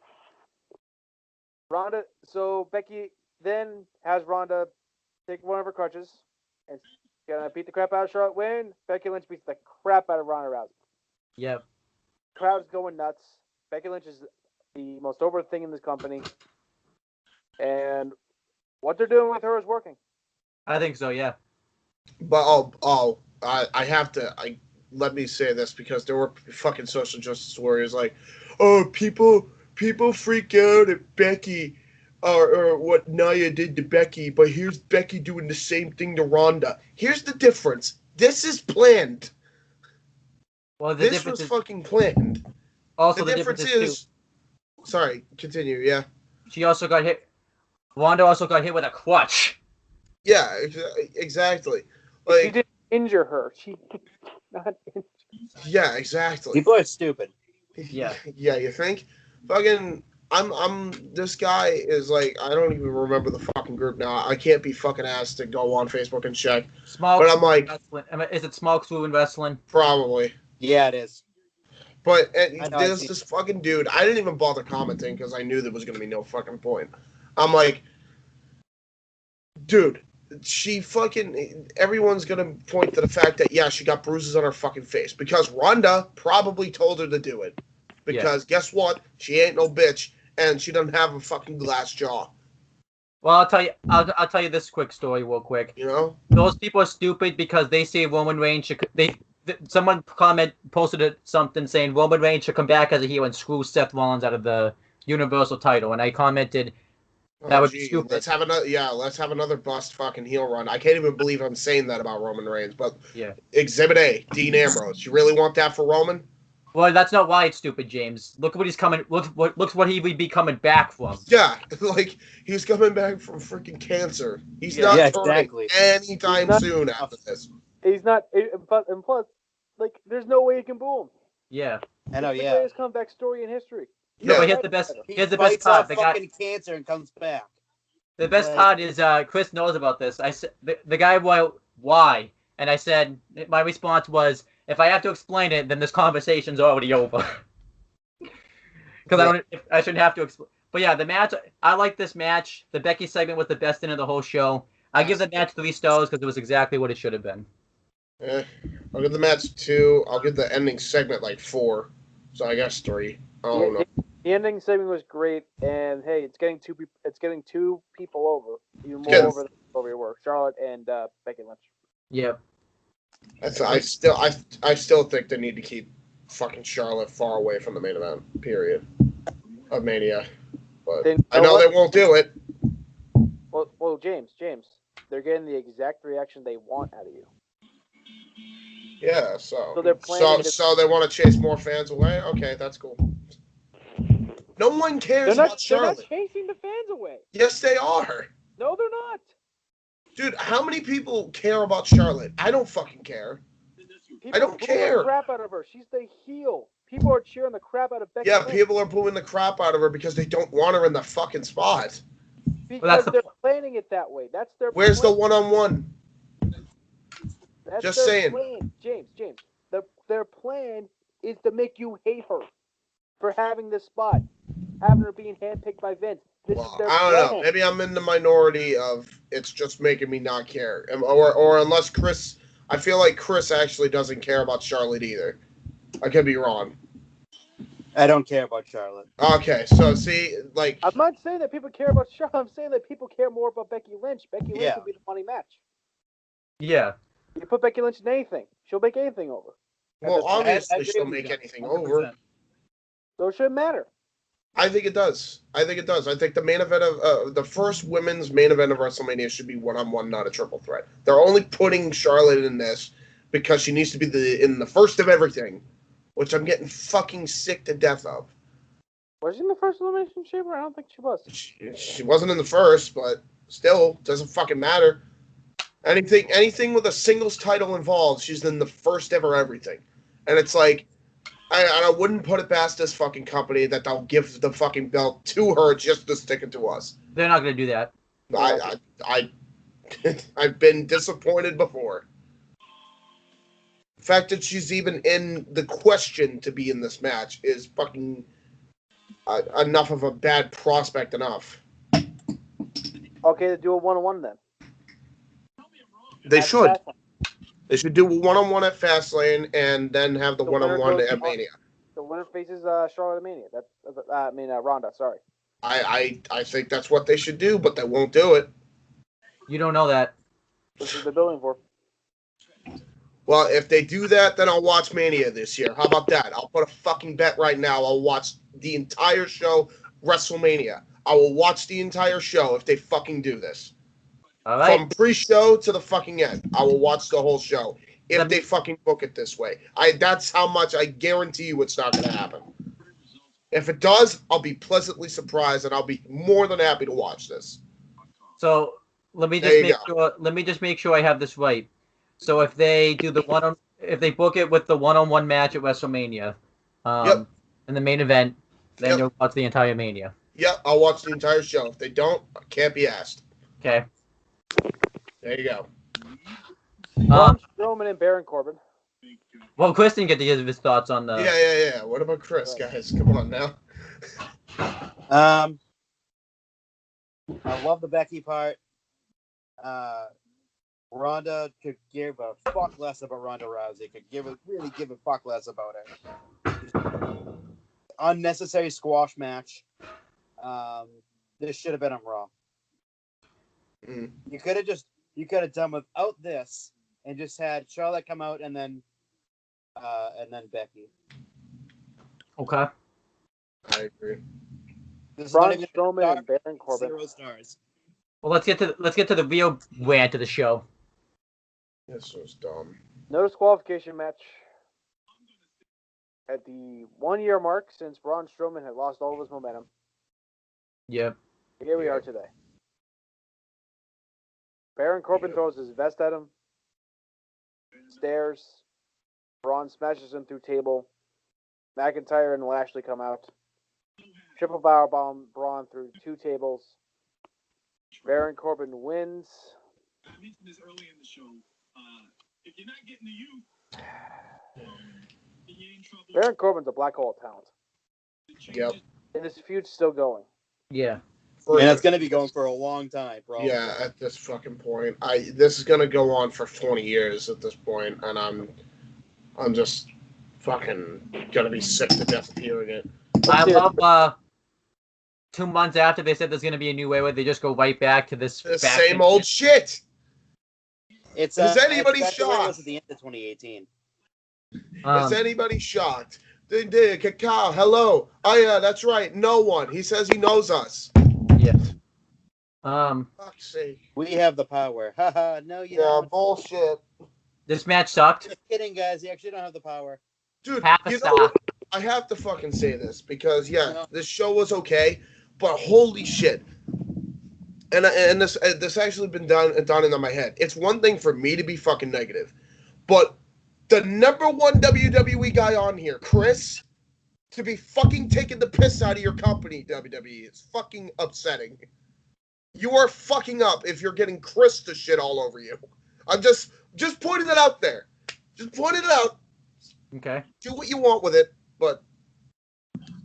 Ronda. So Becky then has Ronda take one of her crutches and gonna beat the crap out of Charlotte. Win. Becky Lynch beats the crap out of Ronda Rousey. Yep. Crowd's going nuts. Becky Lynch is the most over thing in this company. And what they're doing with her is working. I think so, yeah. But I have to let me say this because there were fucking social justice warriors like, oh, people freak out at Becky or what Nia did to Becky, but here's Becky doing the same thing to Ronda. Here's the difference. This is planned. Well, this was fucking planned. Also, the difference is. Sorry, continue. Yeah. She also got hit. Wanda also got hit with a crutch. Yeah, exactly. Like, she didn't injure her. She did not injure. Yeah, exactly. People are stupid. Yeah. Yeah, you think? Fucking, this guy is like, I don't even remember the fucking group now. I can't be fucking asked to go on Facebook and check. But I'm like, is it Small Crew in Wrestling? Probably. Yeah, it is. But there's this fucking dude. I didn't even bother commenting because I knew there was going to be no fucking point. I'm like, dude, she fucking, everyone's going to point to the fact that, yeah, she got bruises on her fucking face because Ronda probably told her to do it. Because guess what? She ain't no bitch and she doesn't have a fucking glass jaw. Well, I'll tell you this quick story real quick. You know? Those people are stupid because they say Roman Reigns should. Someone posted something saying Roman Reigns should come back as a heel and screw Seth Rollins out of the Universal title, and I commented that would be stupid. Let's have another bust fucking heel run. I can't even believe I'm saying that about Roman Reigns, but Yeah. Exhibit A, Dean Ambrose. You really want that for Roman? Well, that's not why it's stupid, James. Look what he's coming. Look what he would be coming back from. Yeah, like he's coming back from freaking cancer. He's Yeah, not turning exactly. anytime soon after this. He's not. But and plus, like, there's no way you can boo him. Yeah. I know, It's the yeah. greatest comeback story in history. No, Yeah. but here's the best. He Here's the best fights off part. The guy. fucking cancer and comes back. The best Like- part is Chris knows about this. I said the guy why, and I said my response was if I have to explain it, then this conversation's already over. Because I shouldn't have to explain. But yeah, the match. I like this match. The Becky segment was the best end of the whole show. I give the match 3 stars because it was exactly what it should have been. I'll give the match 2. I'll give the ending segment like 4. So I guess 3. Oh no. The ending segment was great, and hey, it's getting two people over, even more Yes. over than over your work, Charlotte and Becky Lynch. Yep. I still think they need to keep fucking Charlotte far away from the main event. Period. Of Mania, but Then, I know they won't do it. Well, James, they're getting the exact reaction they want out of you. Yeah, so they're planning so they want to chase more fans away. Okay, that's cool. No one cares about They're Charlotte. not chasing the fans away. Yes, they are. No, they're not. Dude, how many people care about Charlotte? I don't fucking care. People I don't are booing care. the crap out of her. She's the heel. People are cheering the crap out of Becky Yeah, Lynch people are booing the crap out of her because they don't want her in the fucking spot. because they're planning it that way. That's their. Where's the plan. one-on-one? That's Just their saying. Plan. James. Their plan is to make you hate her for having this spot, having her being handpicked by Vince. This is their I don't plan. know. Maybe I'm in the minority of it's just making me not care. Or unless Chris, I feel like Chris actually doesn't care about Charlotte either. I could be wrong. I don't care about Charlotte. Okay, so see, like, I'm not saying that people care about Charlotte. I'm saying that people care more about Becky Lynch. Becky Lynch Yeah. will be the money match. Yeah. You put Becky Lynch in anything, she'll make anything over. well, I obviously agree she'll with make you, anything 100%. over. So it shouldn't matter. I think it does. I think the main event of the first women's main event of WrestleMania should be one-on-one, not a triple threat. They're only putting Charlotte in this because she needs to be in the first of everything, which I'm getting fucking sick to death of. Was she in the first Elimination Chamber? I don't think she was. She wasn't in the first, but still, doesn't fucking matter. Anything with a singles title involved, she's in the first ever everything. And it's like, I wouldn't put it past this fucking company that they'll give the fucking belt to her just to stick it to us. They're not going to do that. I've been disappointed before. The fact that she's even in the question to be in this match is fucking enough of a bad prospect enough. Okay, to do a one-on-one then. They That's should. Fastlane. They should do a one-on-one at Fastlane and then have the winner one-on-one goes at to Mania. The winner faces Charlotte at Mania. Ronda. Sorry. I think that's what they should do, but they won't do it. You don't know that. This is the building for. Well, if they do that, then I'll watch Mania this year. How about that? I'll put a fucking bet right now. I'll watch the entire show, WrestleMania. I will watch the entire show if they fucking do this. All right. From pre-show to the fucking end. I will watch the whole show if they fucking book it this way. That's how much I guarantee you it's not going to happen. If it does, I'll be pleasantly surprised and I'll be more than happy to watch this. So let me There just you make sure. Let me just make sure I have this right. So if they do if they book it with the one-on-one match at WrestleMania, Yep. in the main event, then Yep. you'll watch the entire Mania. Yep, I'll watch the entire show. If they don't, I can't be asked. Okay. There you go. Braun Strowman and Baron Corbin. Well, Chris didn't get to give his thoughts on the. Yeah. What about Chris, guys? Come on now. I love the Becky part. Ronda could give a fuck less about Ronda Rousey. Really give a fuck less about her. Unnecessary squash match. This should have been on Raw. Mm. You could have done without this and just had Charlotte come out and then Becky. Okay. I agree. This is Braun not even Strowman and Baron Corbin. 0 stars. Well, let's get to the real rant of the show. This was dumb. No disqualification match at the 1 year mark since Braun Strowman had lost all of his momentum. Yep. Here we are today. Baron Corbin throws his vest at him. Stairs. Braun smashes him through table. McIntyre and Lashley come out. Triple powerbomb Braun through 2 tables. Baron Corbin wins. I mentioned this early in the show. If you're not getting the youth, you're in trouble. Baron Corbin's a black hole of talent. Yep. And this feud's still going. Yeah. And it's going to be going for a long time, bro. Yeah, at this fucking point, this is gonna go on for 20 years at this point, and I'm just fucking gonna be sick to death of hearing it. I love 2 months after they said there's gonna be a new era, they just go right back to this The same old shit. It's Is anybody it's back to where it shocked? was at the end of 2018. Is anybody shocked? Cacao, hello. Oh yeah, that's right. No one. He says he knows us. Yeah. Fuck's sake. We have the power. Haha, no, you Yeah, don't. bullshit. This match sucked. Just kidding, guys. You actually don't have the power. Dude, Half a you know star. what? I have to fucking say this because No. this show was okay, but holy shit. And this actually been done in my head. It's one thing for me to be fucking negative, but the number one WWE guy on here, Chris, to be fucking taking the piss out of your company, WWE, it's fucking upsetting. You are fucking up if you're getting Chris to shit all over you. I'm just pointing it out there. Just pointing it out. Okay. Do what you want with it, but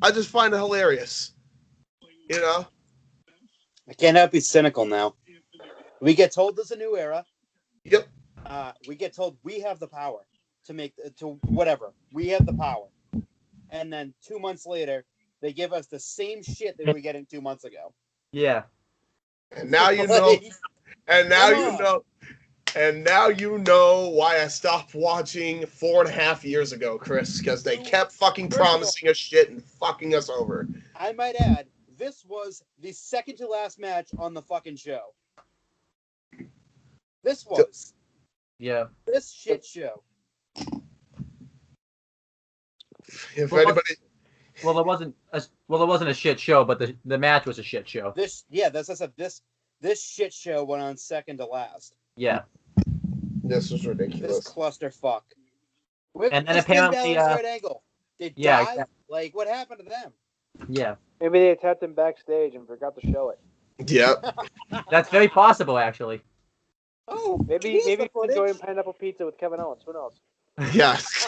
I just find it hilarious. You know? I can't help be cynical now. We get told there's a new era. Yep. We get told we have the power to whatever. We have the power. And then 2 months later, they give us the same shit that we were getting 2 months ago. Yeah. And now you know. And now you know. And now you know why I stopped watching 4.5 years ago, Chris, because they kept fucking promising us shit and fucking us over. I might add, this was the second to last match on the fucking show. This was. Yeah. This shit show. If Well, anybody, Well, it wasn't a shit show, but the match was a shit show. This shit show went on second to last. Yeah. this is This ridiculous. clusterfuck. And then This Finn apparently, Balor's right angle. They yeah, die? exactly. Like, what happened to them? Yeah. Maybe they attacked him backstage and forgot to show it. Yep. That's very possible, actually. Oh, Maybe here's he's the footage. enjoying pineapple pizza with Kevin Owens. Who knows? Yes.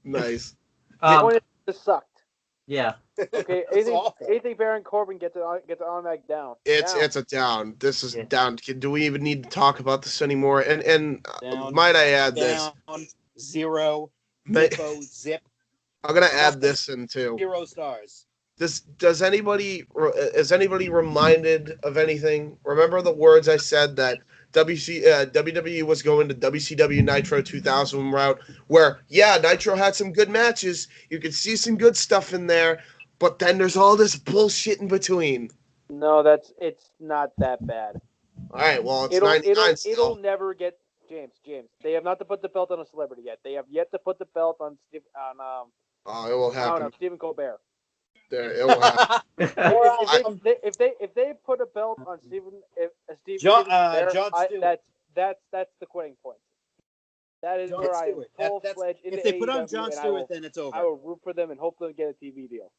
Nice. The point is, this sucked. Yeah. Okay, That's awful. anything Baron Corbin gets an automatic down. It's a down. This is Yeah. down. Do we even need to talk about this anymore? And Down. might I add this? Down, 0, May- zippo, zip, I'm gonna add this in too. 0 stars. Is anybody reminded of anything? Remember the words I said that WWE was going to WCW Nitro 2000 route, where Nitro had some good matches. You could see some good stuff in there, but then there's all this bullshit in between. No, it's not that bad. All right, well it's 99 still. It'll never get James. They have not to put the belt on a celebrity yet. They have yet to put the belt on It will I don't happen. know, Stephen Colbert. It will happen. If they put a belt on Stephen Jon Colbert, Stewart. that's the quitting point. That is Jon where I am Stewart. full fledged into If they put on AEW, Jon and Stewart, then it's I over. will root for them and hopefully get a TV deal.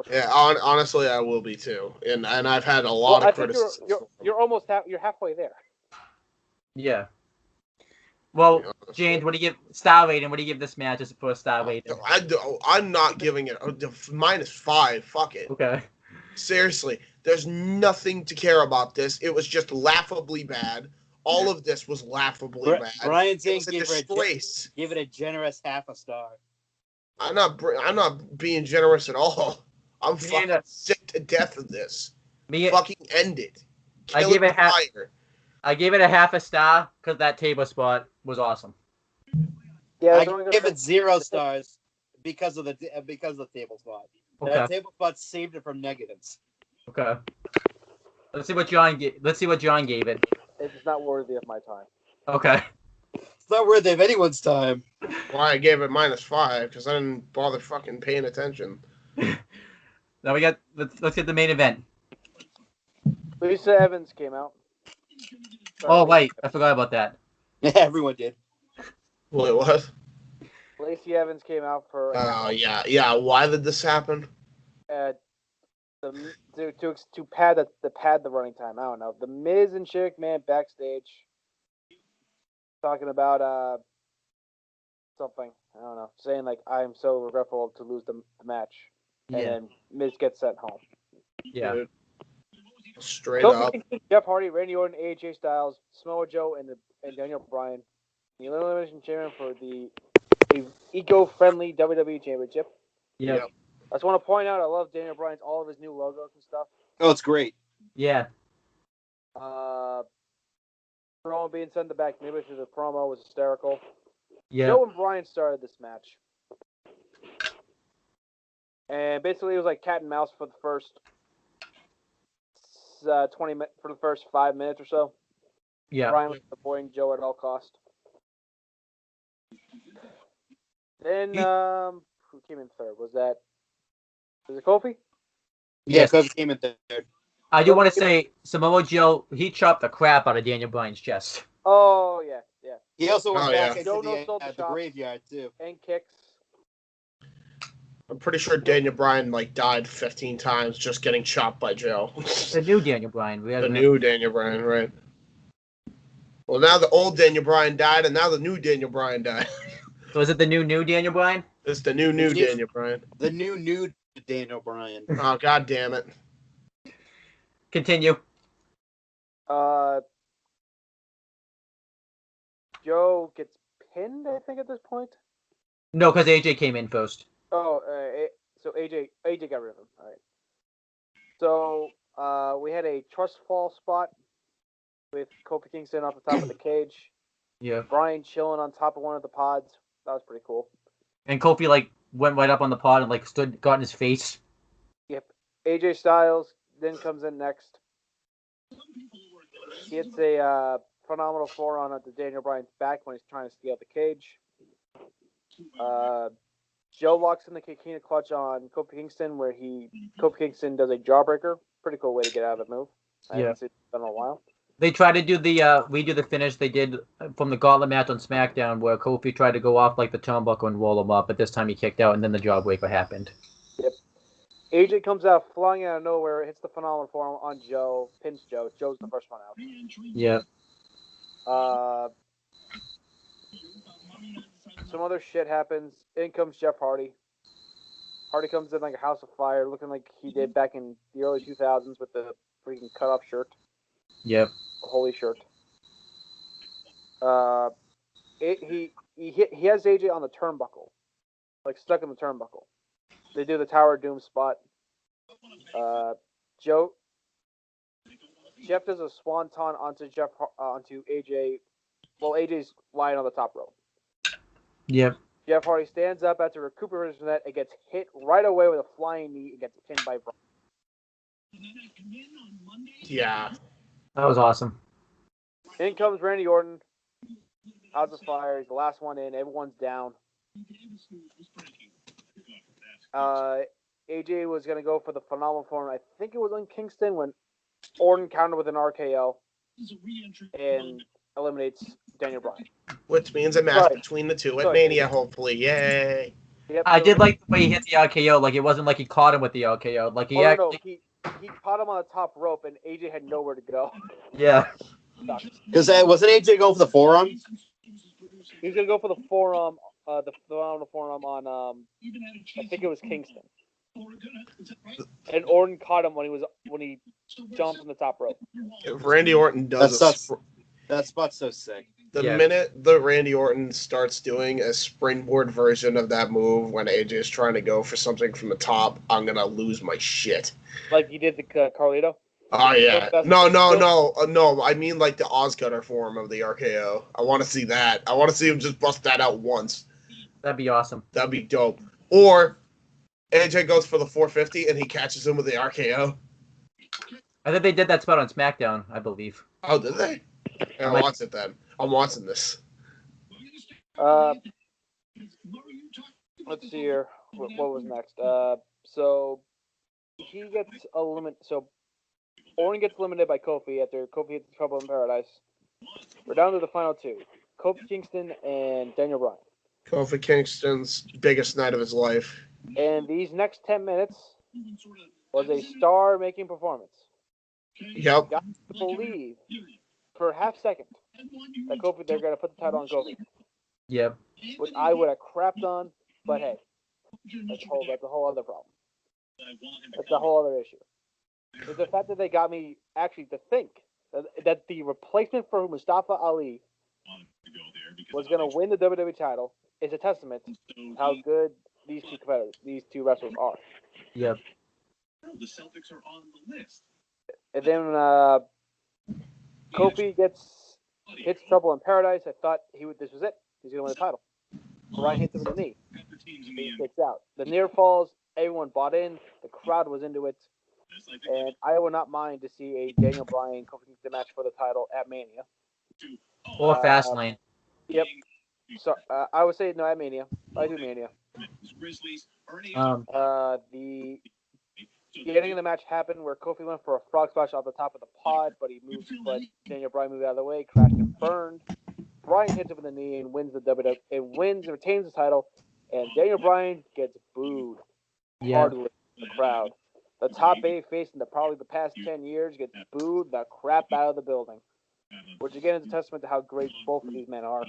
Yeah, honestly, I will be too, and I've had a lot I of think criticism. you're almost you're halfway there. Yeah. Well, James, what do you give star rating? What do you give this match as a first star rating? I'm not giving it -5. Fuck it. Okay. Seriously, there's nothing to care about this. It was just laughably bad. All of this was laughably bad. Brian It saying was a give disgrace. it a generous half a star. I'm not being generous at all. I'm fucking sick to death of this. Me, Fucking end it. I gave it fire. I gave it a half a star because that table spot was awesome. Yeah, I give it 0 stars because of the table spot. Okay. That table spot saved it from negatives. Okay. Let's see what John gave it. It's not worthy of my time. Okay. It's not worthy of anyone's time. Why I gave it -5 because I didn't bother fucking paying attention. Now let's get the main event. Lisa Evans came out. Oh wait, I forgot about that. Yeah, everyone did. Wait, what? Lacey Evans came out for. Oh yeah. Why did this happen? To pad the running time. I don't know. The Miz and Shane McMahon backstage talking about something. I don't know, saying like I'm so regretful to lose the match, and then Miz gets sent home. Yeah. Dude. Straight up. Jeff Hardy, Randy Orton, AJ Styles, Samoa Joe, and Daniel Bryan. The Elimination Champion for the eco-friendly WWE Championship. Yeah. Yep. I just want to point out, I love Daniel Bryan's all of his new logos and stuff. Oh, it's great. Yeah. Promo being sent to back maybe through the promo was hysterical. Yeah. Joe and Bryan started this match. And basically it was like cat and mouse for the first 5 minutes or so. Yeah. Bryan was avoiding Joe at all cost. Then who came in third? Was it Kofi? Yeah, Yes. Kofi came in third. I do want to say Samoa Joe, he chopped the crap out of Daniel Bryan's chest. Oh yeah. He also went back Joe into no-sold the the shop. graveyard too. And kicks. I'm pretty sure Daniel Bryan died 15 times just getting chopped by Joe. The new Daniel Bryan. The new Daniel Bryan, right? Well, now the old Daniel Bryan died, and now the new Daniel Bryan died. So is it the new Daniel Bryan? It's the new Daniel Bryan. The new Daniel Bryan. Oh, god damn it. Continue. Joe gets pinned, I think, at this point. No, because AJ came in first. Oh, so AJ got rid of him. All right. So we had a trust fall spot with Kofi Kingston off the top of the cage. Yeah. Bryan chilling on top of one of the pods. That was pretty cool. And Kofi went right up on the pod and got in his face. Yep. AJ Styles then comes in next. He hits a phenomenal forearm onto Daniel Bryan's back when he's trying to steal the cage. Joe locks in the Kikina clutch on Kofi Kingston, where Kofi Kingston does a jawbreaker. Pretty cool way to get out of the move. I haven't seen it in a while. They tried to do the finish they did from the gauntlet match on SmackDown, where Kofi tried to go off the turnbuckle and roll him up, but this time he kicked out, and then the jawbreaker happened. Yep. AJ comes out flying out of nowhere, hits the phenomenal forearm on Joe, pins Joe. Joe's the first one out. Yeah. Some other shit happens. In comes Jeff Hardy. Hardy comes in like a house of fire, looking like he did back in the early 2000s with the freaking cut-off shirt. Yep. Holy shirt. He has AJ on the turnbuckle, stuck in the turnbuckle. They do the Tower of Doom spot. Jeff does a swanton onto AJ. Well, AJ's lying on the top rope. Yep. Jeff Hardy stands up after recuperating from that and gets hit right away with a flying knee and gets pinned by Bryan. Yeah. That was awesome. In comes Randy Orton. Out of fire. He's the last one in. Everyone's down. AJ was going to go for the phenomenal form. I think it was on Kingston when Orton countered with an RKO and eliminates Daniel Bryan. Which means a match between the two at Mania, hopefully. Yay. Yep, I did like the way he hit the RKO. It wasn't like he caught him with the RKO. He caught him on the top rope, and AJ had nowhere to go. Yeah. Because wasn't AJ going for the forearm? He was gonna go for the forearm, the phenomenal forearm on I think it was Kingston. And Orton caught him when he jumped from the top rope. If Randy Orton does that spot's so sick. The minute the Randy Orton starts doing a springboard version of that move when AJ is trying to go for something from the top, I'm gonna lose my shit. Like he did the Carlito? Oh yeah. That's- No. I mean like the Oscutter form of the RKO. I want to see that. I want to see him just bust that out once. That'd be awesome. That'd be dope. Or AJ goes for the 450 and he catches him with the RKO. I think they did that spot on SmackDown, I believe. Oh, did they? Yeah, I'll watch it then. I'm watching this. Let's see here. What was next? So he gets eliminated. So Owen gets eliminated by Kofi after Kofi hits Trouble in Paradise. We're down to the final two: Kofi Kingston and Daniel Bryan. Kofi Kingston's biggest night of his life. And these next 10 minutes was a star-making performance. Yep. Got to believe for a half second that they're going to put the title on Kofi, Yep. which I would have crapped on, but hey, that's a whole other problem. That's a whole other issue. It's the fact that they got me actually to think that the replacement for Mustafa Ali was going to win the WWE title is a testament to how good these two wrestlers are. Yep. The Celtics are on the list. And then Kofi hits Trouble in Paradise. I thought this was it. He's going to win the title. Bryan hits him with a knee. He kicks out. The near falls. Everyone bought in. The crowd was into it. And I would not mind to see a Daniel Bryan Kofi Kingston match for the title at Mania. Or Fastlane. Yep. So I would say no at Mania. I do Mania. The beginning of the match happened where Kofi went for a frog splash off the top of the pod, but Daniel Bryan moved out of the way, crashed and burned. Bryan hits him with a knee and wins retains the title, and Daniel Bryan gets booed hardly in the crowd. The top babyface in probably the past 10 years gets booed the crap out of the building, which again is a testament to how great both of these men are.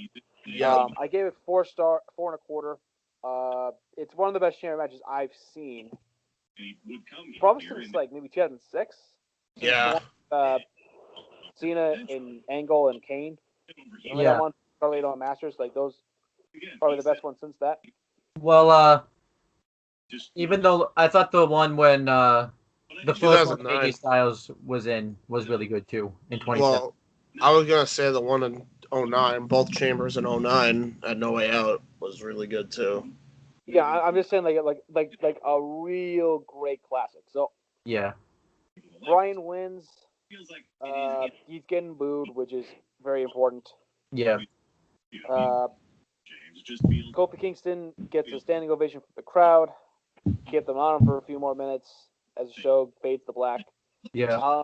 Yeah. I gave it 4.25. It's one of the best champion matches I've seen. Probably since like maybe 2006. Yeah. Cena and Angle and Kane. Remember that one? Probably on Masters. Like those, probably the best one since that. Well, even though I thought the one when the first one AJ Styles was in was really good too in 2010. Well, I was gonna say the one in 09, both chambers in 09 at No Way Out was really good too. Yeah, I'm just saying like a real great classic. So yeah, Bryan wins. He's getting booed, which is very important. Yeah. Kofi Kingston gets a standing ovation from the crowd. Kept them on him for a few more minutes as the show fades to black. Yeah.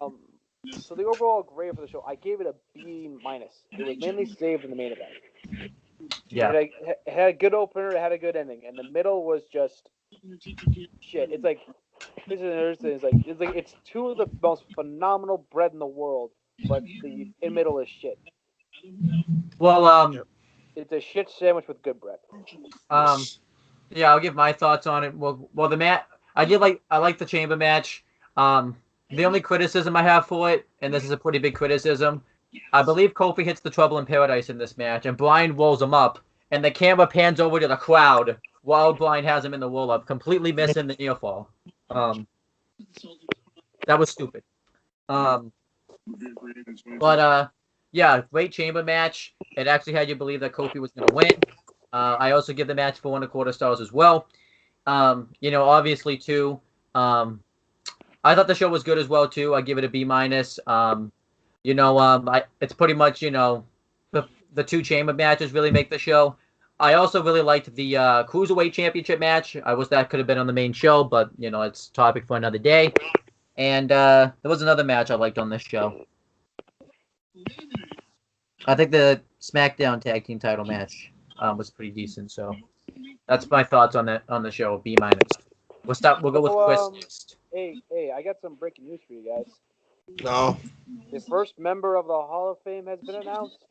So the overall grade for the show, I gave it a B-. It was mainly saved in the main event. Yeah. It had a good opener, it had a good ending, and the middle was just shit. It's like it's two of the most phenomenal bread in the world, but the in middle is shit. Well, it's a shit sandwich with good bread. Yeah, I'll give my thoughts on it. Well, the match I like the chamber match. The only criticism I have for it, and this is a pretty big criticism, I believe Kofi hits the Trouble in Paradise in this match, and Bryan rolls him up, and the camera pans over to the crowd while Bryan has him in the roll up, completely missing the near fall. That was stupid. Yeah, great chamber match. It actually had you believe that Kofi was going to win. I also give the match 4.25 stars as well. Obviously too. I thought the show was good as well too. I give it a B-. It's pretty much the two chamber matches really make the show. I also really liked the Cruiserweight Championship match. I wish that could have been on the main show, but it's a topic for another day. And there was another match I liked on this show. I think the SmackDown Tag Team Title match was pretty decent. So that's my thoughts on the show. B-. We'll go with Chris next. Hey, I got some breaking news for you guys. No. The first member of the Hall of Fame has been announced.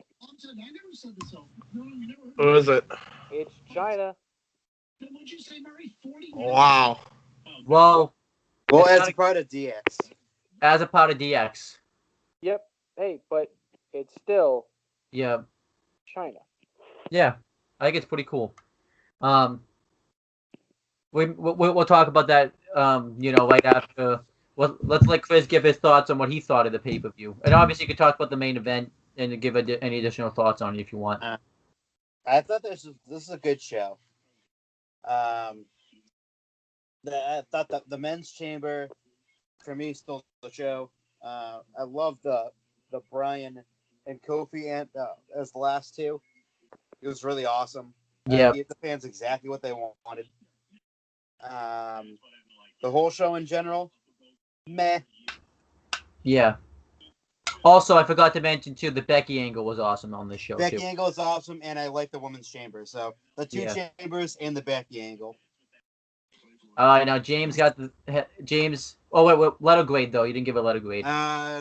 Who is it? It's China. Wow. Well, as a part of DX. As a part of DX. Yep. Hey, but it's still. Yeah. China. Yeah, I think it's pretty cool. We'll talk about that. Right after well, let's let Chris give his thoughts on what he thought of the pay-per-view. And obviously, you could talk about the main event and give any additional thoughts on it if you want. I thought this is a good show. I thought that the men's chamber for me stole the show. I love the Brian and Kofi and as the last two. It was really awesome. Yeah. Gave the fans exactly what they wanted. The whole show in general, meh. Yeah. Also, I forgot to mention too, the Becky angle was awesome on this show Becky too. angle is awesome, and I like the women's chamber. So the two Yeah. chambers and the Becky angle. Now James got the James. Oh wait, letter grade though. You didn't give a letter grade.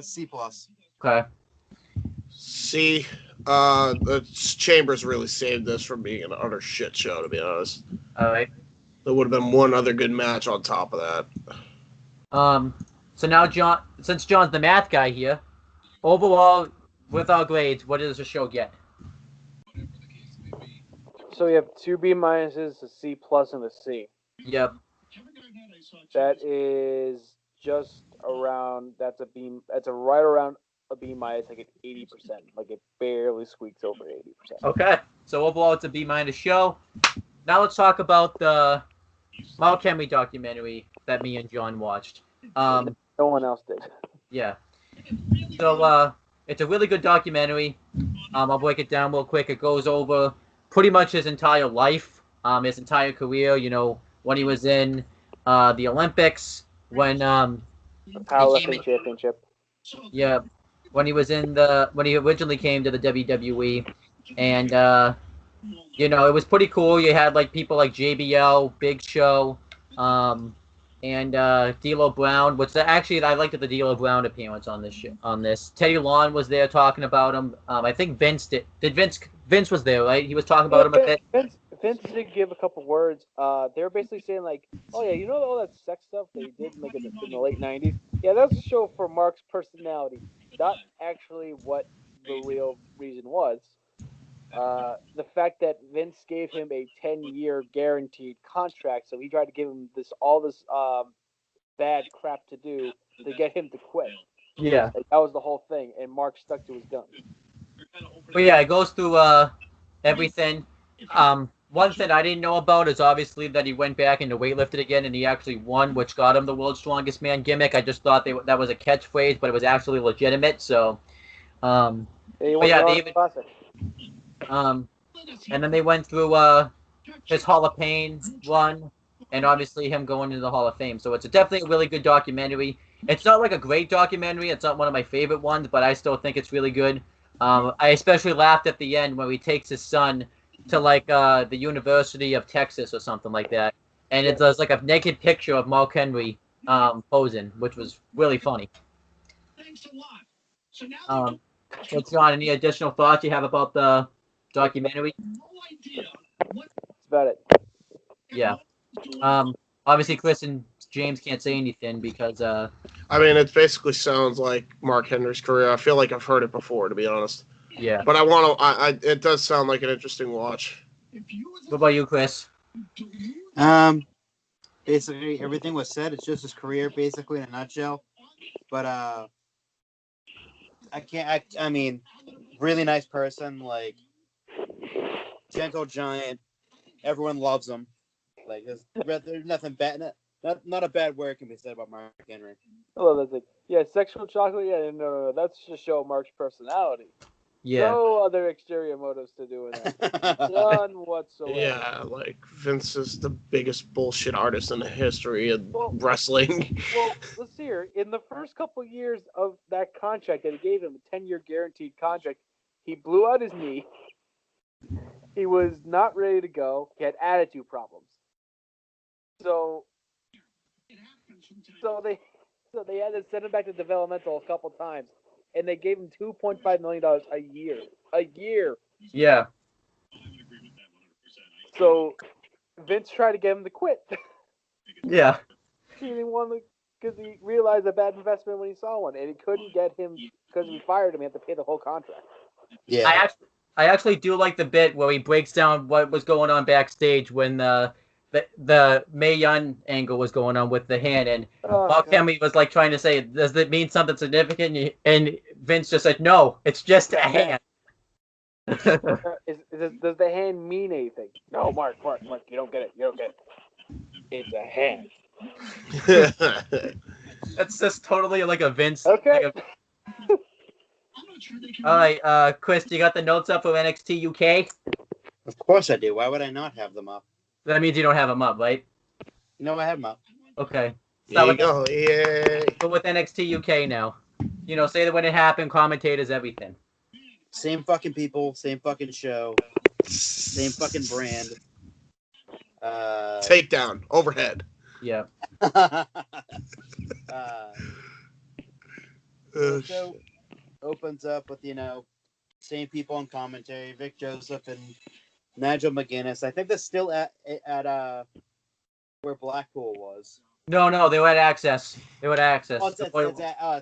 C+. Okay. See, the Chambers really saved this from being an utter shit show, to be honest. All right. There would have been one other good match on top of that. So now John, since John's the math guy here, overall with our grades, what does the show get? So we have 2 B minuses, a C plus, and a C. Yep. That is just around. That's a right around a B minus, like at 80%. Like it barely squeaks over 80%. Okay. So overall, it's a B minus show. Now let's talk about the Mark Henry documentary that me and John watched. No one else did. Yeah. So it's a really good documentary. I'll break it down real quick. It goes over pretty much his entire life, his entire career. You know, when he was in the Olympics, when Powerlifting championship. Yeah, when he originally came to the WWE, and you know, it was pretty cool. You had like people like JBL, Big Show, and D'Lo Brown. Which actually I liked the D'Lo Brown appearance on this on this. Teddy Long was there talking about him. I think Vince did. Vince was there, right? He was talking about him a bit. Vince did give a couple words. They were basically saying like, "Oh yeah, you know all that sex stuff they did like in the late '90s? Yeah, that's a show for Mark's personality, not actually what the real reason was. The fact that Vince gave him a 10-year guaranteed contract, so he tried to give him all this bad crap to do to get him to quit. Yeah. Like, that was the whole thing, and Mark stuck to his guns. But yeah, it goes through everything. One thing I didn't know about is obviously that he went back into weightlifting again, and he actually won, which got him the World's Strongest Man gimmick. I just thought that was a catchphrase, but it was actually legitimate. So, and then they went through his Hall of Fame run, and obviously him going into the Hall of Fame. So it's definitely a really good documentary. It's not like a great documentary. It's not one of my favorite ones, but I still think it's really good. I especially laughed at the end when he takes his son to like the University of Texas or something like that, and it's like a naked picture of Mark Henry posing, which was really funny. So John, any additional thoughts you have about the documentary? That's about it. Yeah. Obviously, Chris and James can't say anything because I mean, it basically sounds like Mark Henry's career. I feel like I've heard it before, to be honest. Yeah. But I want to. It does sound like an interesting watch. What about you, Chris? Basically everything was said. It's just his career, basically in a nutshell. But I mean, really nice person, like gentle giant. Everyone loves him. Like there's nothing bad. Not a bad word can be said about Mark Henry. Oh, that's like, yeah, sexual chocolate. Yeah, no, that's just show Mark's personality. Yeah. No other exterior motives to doing that. None whatsoever. Yeah, like Vince is the biggest bullshit artist in the history of wrestling. Well, let's see here. In the first couple years of that contract that he gave him, a 10-year guaranteed contract, he blew out his knee. He was not ready to go. He had attitude problems. So they had to send him back to developmental a couple times, and they gave him $2.5 million a year. A year. Yeah. So Vince tried to get him to quit. Yeah. He didn't want to, because he realized a bad investment when he saw one, and he couldn't get him because we fired him. He had to pay the whole contract. Yeah. I actually do like the bit where he breaks down what was going on backstage when the Mae Young angle was going on with the hand, and Oh, Mark God. Hamill was like trying to say, "Does it mean something significant?" And Vince just said, "No, it's just a hand." Does the hand mean anything? No, Mark, you don't get it. You don't get it. It's a hand. That's just totally like a Vince. Okay. Like all right, Chris, you got the notes up for NXT UK? Of course I do. Why would I not have them up? That means you don't have them up, right? No, I have them up. Okay. There you go. Yay. But with NXT UK now, say that when it happened, commentators, everything. Same fucking people, same fucking show, same fucking brand. Takedown. Overhead. Yeah. The Oh, show opens up with, same people on commentary, Vic Joseph and Nigel McGuinness. I think they're still at where Blackpool was. No, they were at Access. They were at Access. Oh, that's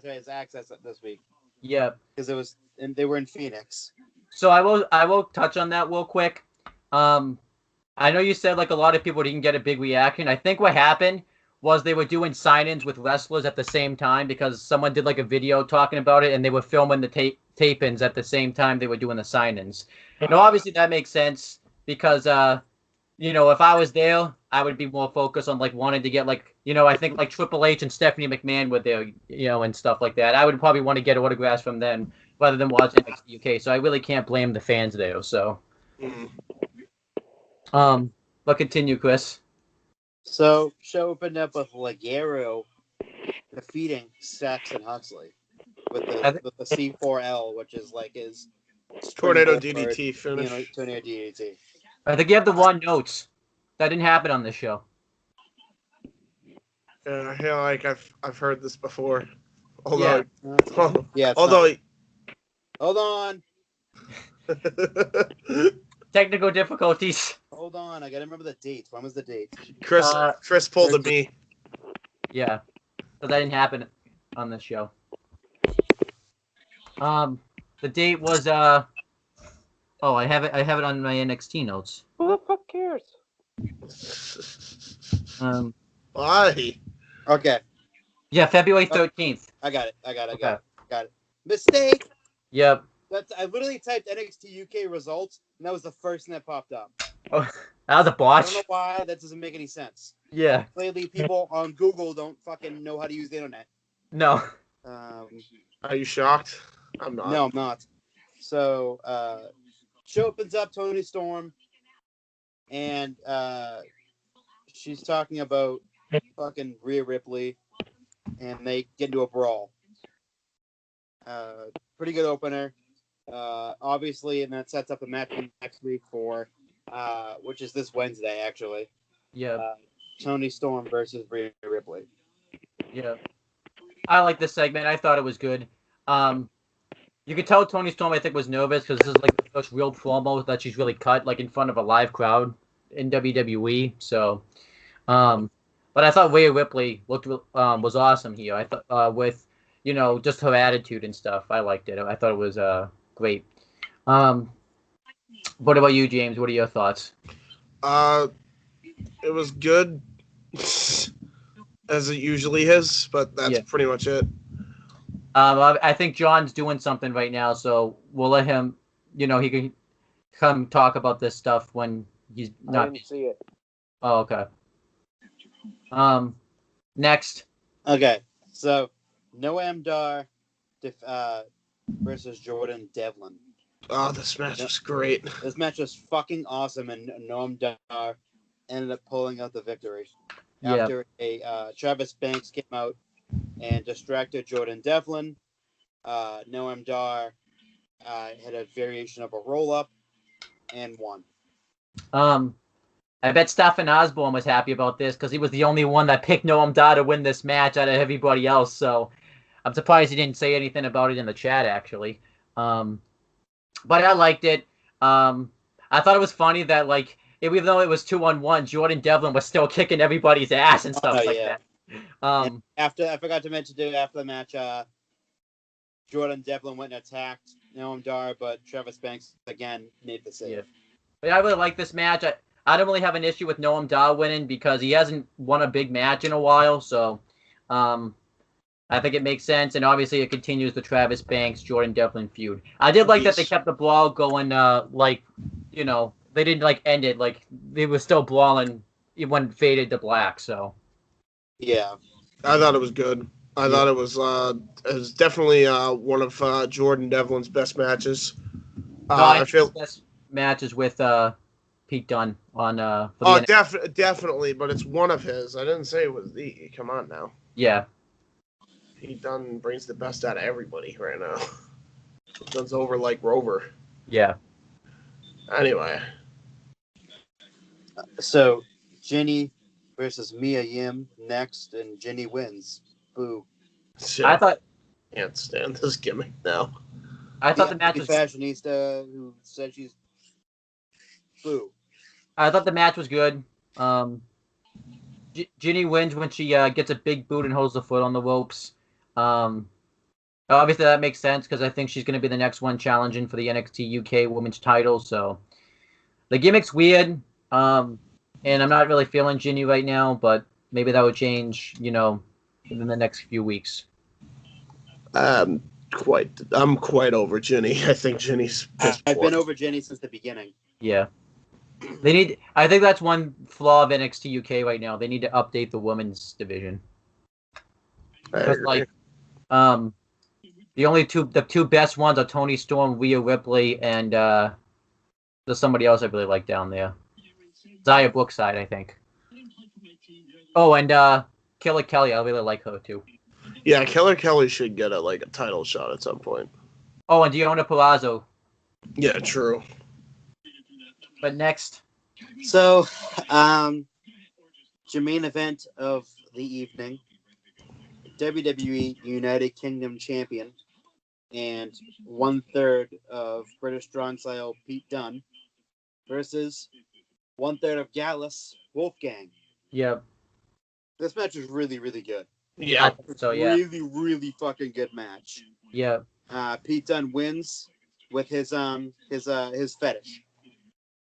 right. It's Access this week Yeah. because they were in Phoenix. So I will touch on that real quick. I know you said like a lot of people didn't get a big reaction. I think what happened was they were doing sign-ins with wrestlers at the same time because someone did like a video talking about it and they were filming the tape-ins at the same time they were doing the sign-ins. Now, obviously that makes sense because if I was there, I would be more focused on like wanting to get like, I think like Triple H and Stephanie McMahon were there, and stuff like that. I would probably want to get autographs from them rather than watching NXT UK. So I really can't blame the fans there. So, but continue, Chris. So show opened up with Ligero defeating Saxon Huxley with the C4L, which is like his Tornado springboard, DDT finish. tornado DDT. I think you have the wrong notes. That didn't happen on this show. Yeah, I feel like I've heard this before. Yeah. Although Hold on. Technical difficulties. Hold on. I gotta remember the date. When was the date? Chris pulled a me. Yeah, but that didn't happen on this show. The date was oh, I have it on my NXT notes. Who the fuck cares? Why? Okay. Yeah, February 13th. I got it. Okay. Got it. Mistake. Yep. I literally typed NXT UK results, and that was the first thing that popped up. Oh, that was a I botch. don't know why. That doesn't make any sense. Yeah. Clearly, people on Google don't fucking know how to use the internet. No. Are you shocked? I'm not. No, I'm not. So, show opens up, Tony Storm, and she's talking about fucking Rhea Ripley, and they get into a brawl. Pretty good opener. Obviously, and that sets up a match next week for, which is this Wednesday, actually. Yeah. Tony Storm versus Rhea Ripley. Yeah. I like this segment. I thought it was good. You could tell Tony Storm, I think, was nervous because this is like the first real promo that she's really cut, like in front of a live crowd in WWE. So, but I thought Rhea Ripley was awesome here. I thought with just her attitude and stuff, I liked it. I thought it was great. What about you, James? What are your thoughts? It was good as it usually is, but that's pretty much it. I think John's doing something right now, so we'll let him. He can come talk about this stuff when he's not. I didn't see it. Oh, okay. Next. Okay, so Noam Dar versus Jordan Devlin. Oh, this match was great. This match was fucking awesome, and Noam Dar ended up pulling out the victory after Travis Banks came out and distracted Jordan Devlin. Noam Dar had a variation of a roll-up and won. I bet Stephen Osborne was happy about this because he was the only one that picked Noam Dar to win this match out of everybody else. So I'm surprised he didn't say anything about it in the chat, actually. But I liked it. I thought it was funny that, like, even though it was 2-on-1, Jordan Devlin was still kicking everybody's ass and stuff that. I forgot to mention, too, after the match, Jordan Devlin went and attacked Noam Dar, but Travis Banks, again, made the save. Yeah. But I really like this match. I don't really have an issue with Noam Dar winning because he hasn't won a big match in a while. So, I think it makes sense, and obviously it continues the Travis Banks Jordan Devlin feud. I did like that they kept the brawl going. They didn't end it. They were still brawling when faded to black. So. Yeah. I thought it was good. I thought it was definitely one of Jordan Devlin's best matches. I feel best matches with Pete Dunne on. Definitely, but it's one of his. I didn't say it was the. Come on now. Yeah. Pete Dunne brings the best out of everybody right now. Pete Dunne's over like Rover. Yeah. Anyway. So, Jenny versus Mia Yim next, and Jenny wins. Boo. Shit. I thought. Can't stand this gimmick now. I thought the match was fashionista who said she's boo. I thought the match was good. Ginny wins when she gets a big boot and holds the foot on the ropes. Obviously that makes sense because I think she's going to be the next one challenging for the NXT UK Women's title. So the gimmick's weird, and I'm not really feeling Ginny right now, but maybe that will change, in the next few weeks. I'm quite over Ginny. I think Ginny's pissed. I've been over Ginny since the beginning. Yeah. I think that's one flaw of NXT UK right now. They need to update the women's division. Because the two best ones are Toni Storm, Rhea Ripley, and there's somebody else I really like down there. Xia Brookside, I think. Oh, and Killer Kelly, I really like her too. Yeah, Killer Kelly should get a title shot at some point. Oh, and Deonna Purrazzo. Yeah, true. But next. So, the main event of the evening, WWE United Kingdom Champion and 1/3 of British Strong Style Pete Dunne versus 1/3 of Gallus Wolfgang. Yep. This match was really, really good. Yeah. So yeah. Really, really fucking good match. Yeah. Pete Dunne wins with his fetish.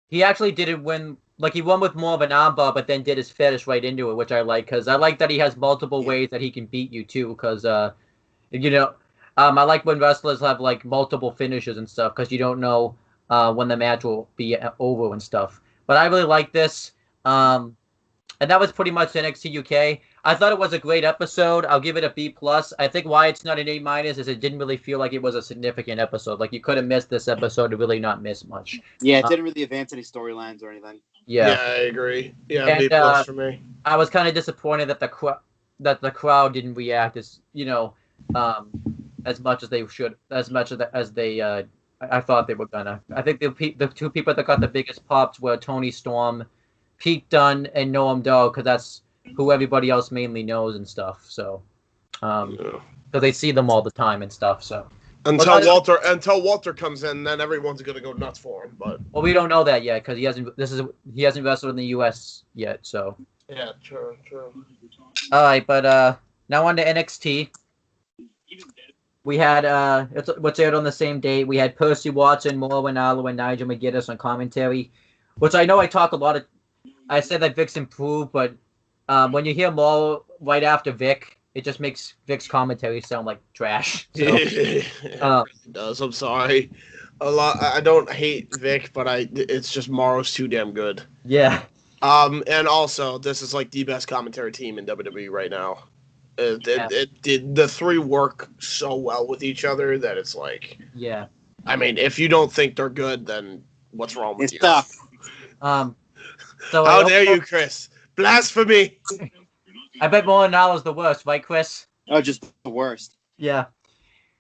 He actually didn't win. He won with more of an armbar, but then did his fetish right into it, which I like because I like that he has multiple ways that he can beat you too. Because I like when wrestlers have multiple finishes and stuff because you don't know when the match will be over and stuff. But I really like this. And that was pretty much NXT UK. I thought it was a great episode. I'll give it a B+. I think why it's not an A- is it didn't really feel like it was a significant episode. You could have missed this episode to really not miss much. Yeah, it didn't really advance any storylines or anything. Yeah, I agree. Yeah, and, B+ for me. I was kind of disappointed that the crowd didn't react as much as they should, as they I thought they were gonna. I think the two people that got the biggest pops were Toni Storm, Pete Dunne, and Noam Dar, because that's who everybody else mainly knows and stuff. So, because they see them all the time and stuff. So until Walter comes in, then everyone's gonna go nuts for him. But we don't know that yet because he hasn't wrestled in the U.S. yet. So yeah, true. All right, but now on to NXT. We had what's aired on the same date. We had Percy Watson, Morwen Allo, and Nigel McGuinness on commentary, which I know I talk a lot of. I said that Vic's improved, but when you hear Morrow right after Vic, it just makes Vic's commentary sound like trash. So, it does. I'm sorry. I don't hate Vic, but it's just Morrow's too damn good. Yeah. And also, this is the best commentary team in WWE right now. The three work so well with each other that it's yeah. I mean, if you don't think they're good, then what's wrong with you? Tough. So how dare you, Chris? Blasphemy! I bet Morwen Allo's the worst, right, Chris? Oh, just the worst. Yeah.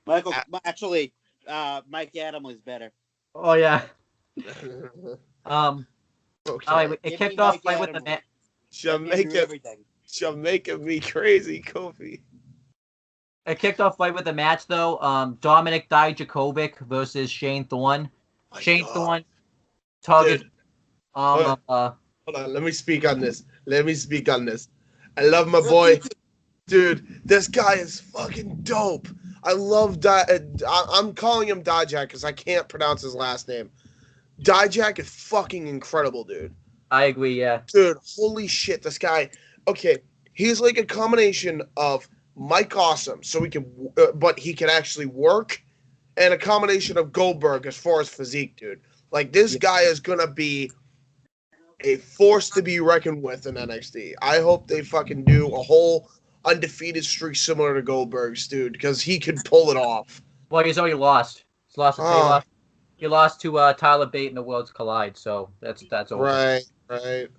Mike Adam was better. Oh yeah. Okay. All right, it kicked off right with the match. Jamaica me crazy, Kofi. It kicked off right with the match though. Dominik Dijakovic versus Shane Thorne. Thorne targeted. Hold on, let me speak on this. I love my boy. Dude, this guy is fucking dope. I love I'm calling him Dijak because I can't pronounce his last name. Dijak is fucking incredible, dude. I agree. Yeah. Dude, holy shit, this guy. Okay, he's like a combination of Mike Awesome, so he can, but he can actually work, and a combination of Goldberg as far as physique, dude. Like this guy is gonna be a force to be reckoned with in NXT. I hope they fucking do a whole undefeated streak similar to Goldberg's, dude, because he could pull it off. Well, he's already lost. He's lost. Oh. He lost to Tyler Bate in the Worlds Collide. So that's over. Right.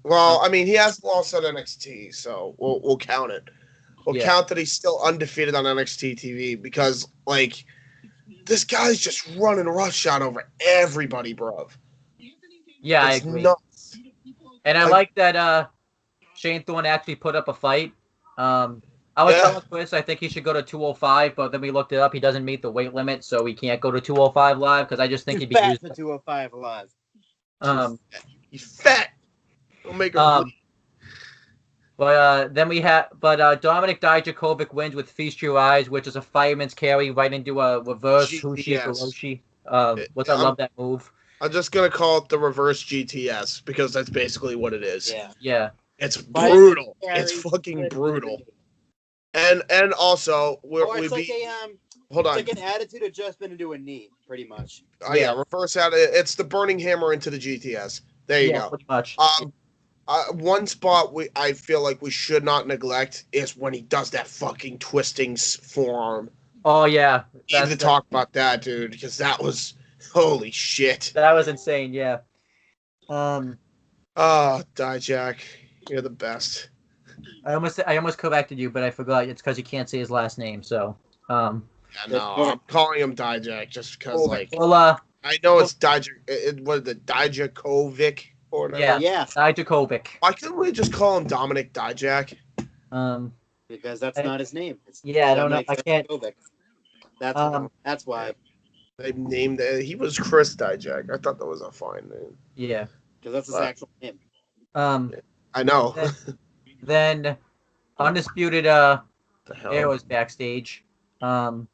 Well, I mean, he has lost on NXT, so we'll count it. We'll count that he's still undefeated on NXT TV because, like, this guy's just running roughshod over everybody, bruv. Yeah, It's I agree. nuts. And I like that Shane Thorne actually put up a fight. I was telling Chris I think he should go to 205, but then we looked it up. He doesn't meet the weight limit, so he can't go to 205 live because I just think he'd be fat used. for 205 live. He's fat. Don't make him bleed. But then we have, Dominic Dijakovic wins with Feast Your Eyes, which is a fireman's carry right into a reverse Hushi Hiroshi. I love that move. I'm just gonna call it the reverse GTS because that's basically what it is. Yeah. It's brutal. It's fucking brutal. And also hold on. It's like an attitude adjustment into a knee, pretty much. Reverse out. It's the burning hammer into the GTS. There you go. Pretty much. One spot I feel like we should not neglect is when he does that fucking twisting forearm. Oh yeah, we need to talk about that, dude, because that was holy shit. That was insane. Yeah. Oh, Dijak, you're the best. I almost corrected you, but I forgot. It's because you can't say his last name. So. I'm calling him Dijak just because, I know it's Dijak. What is it, Dijakovic? Yeah, Dijakovic. Why couldn't we just call him Dominic Dijak? Because that's not his name. I don't know. I can't. That's why. They named it. He was Chris Dijak. I thought that was a fine name. Yeah. Because that's his actual name. I know. Then Undisputed Era's backstage. And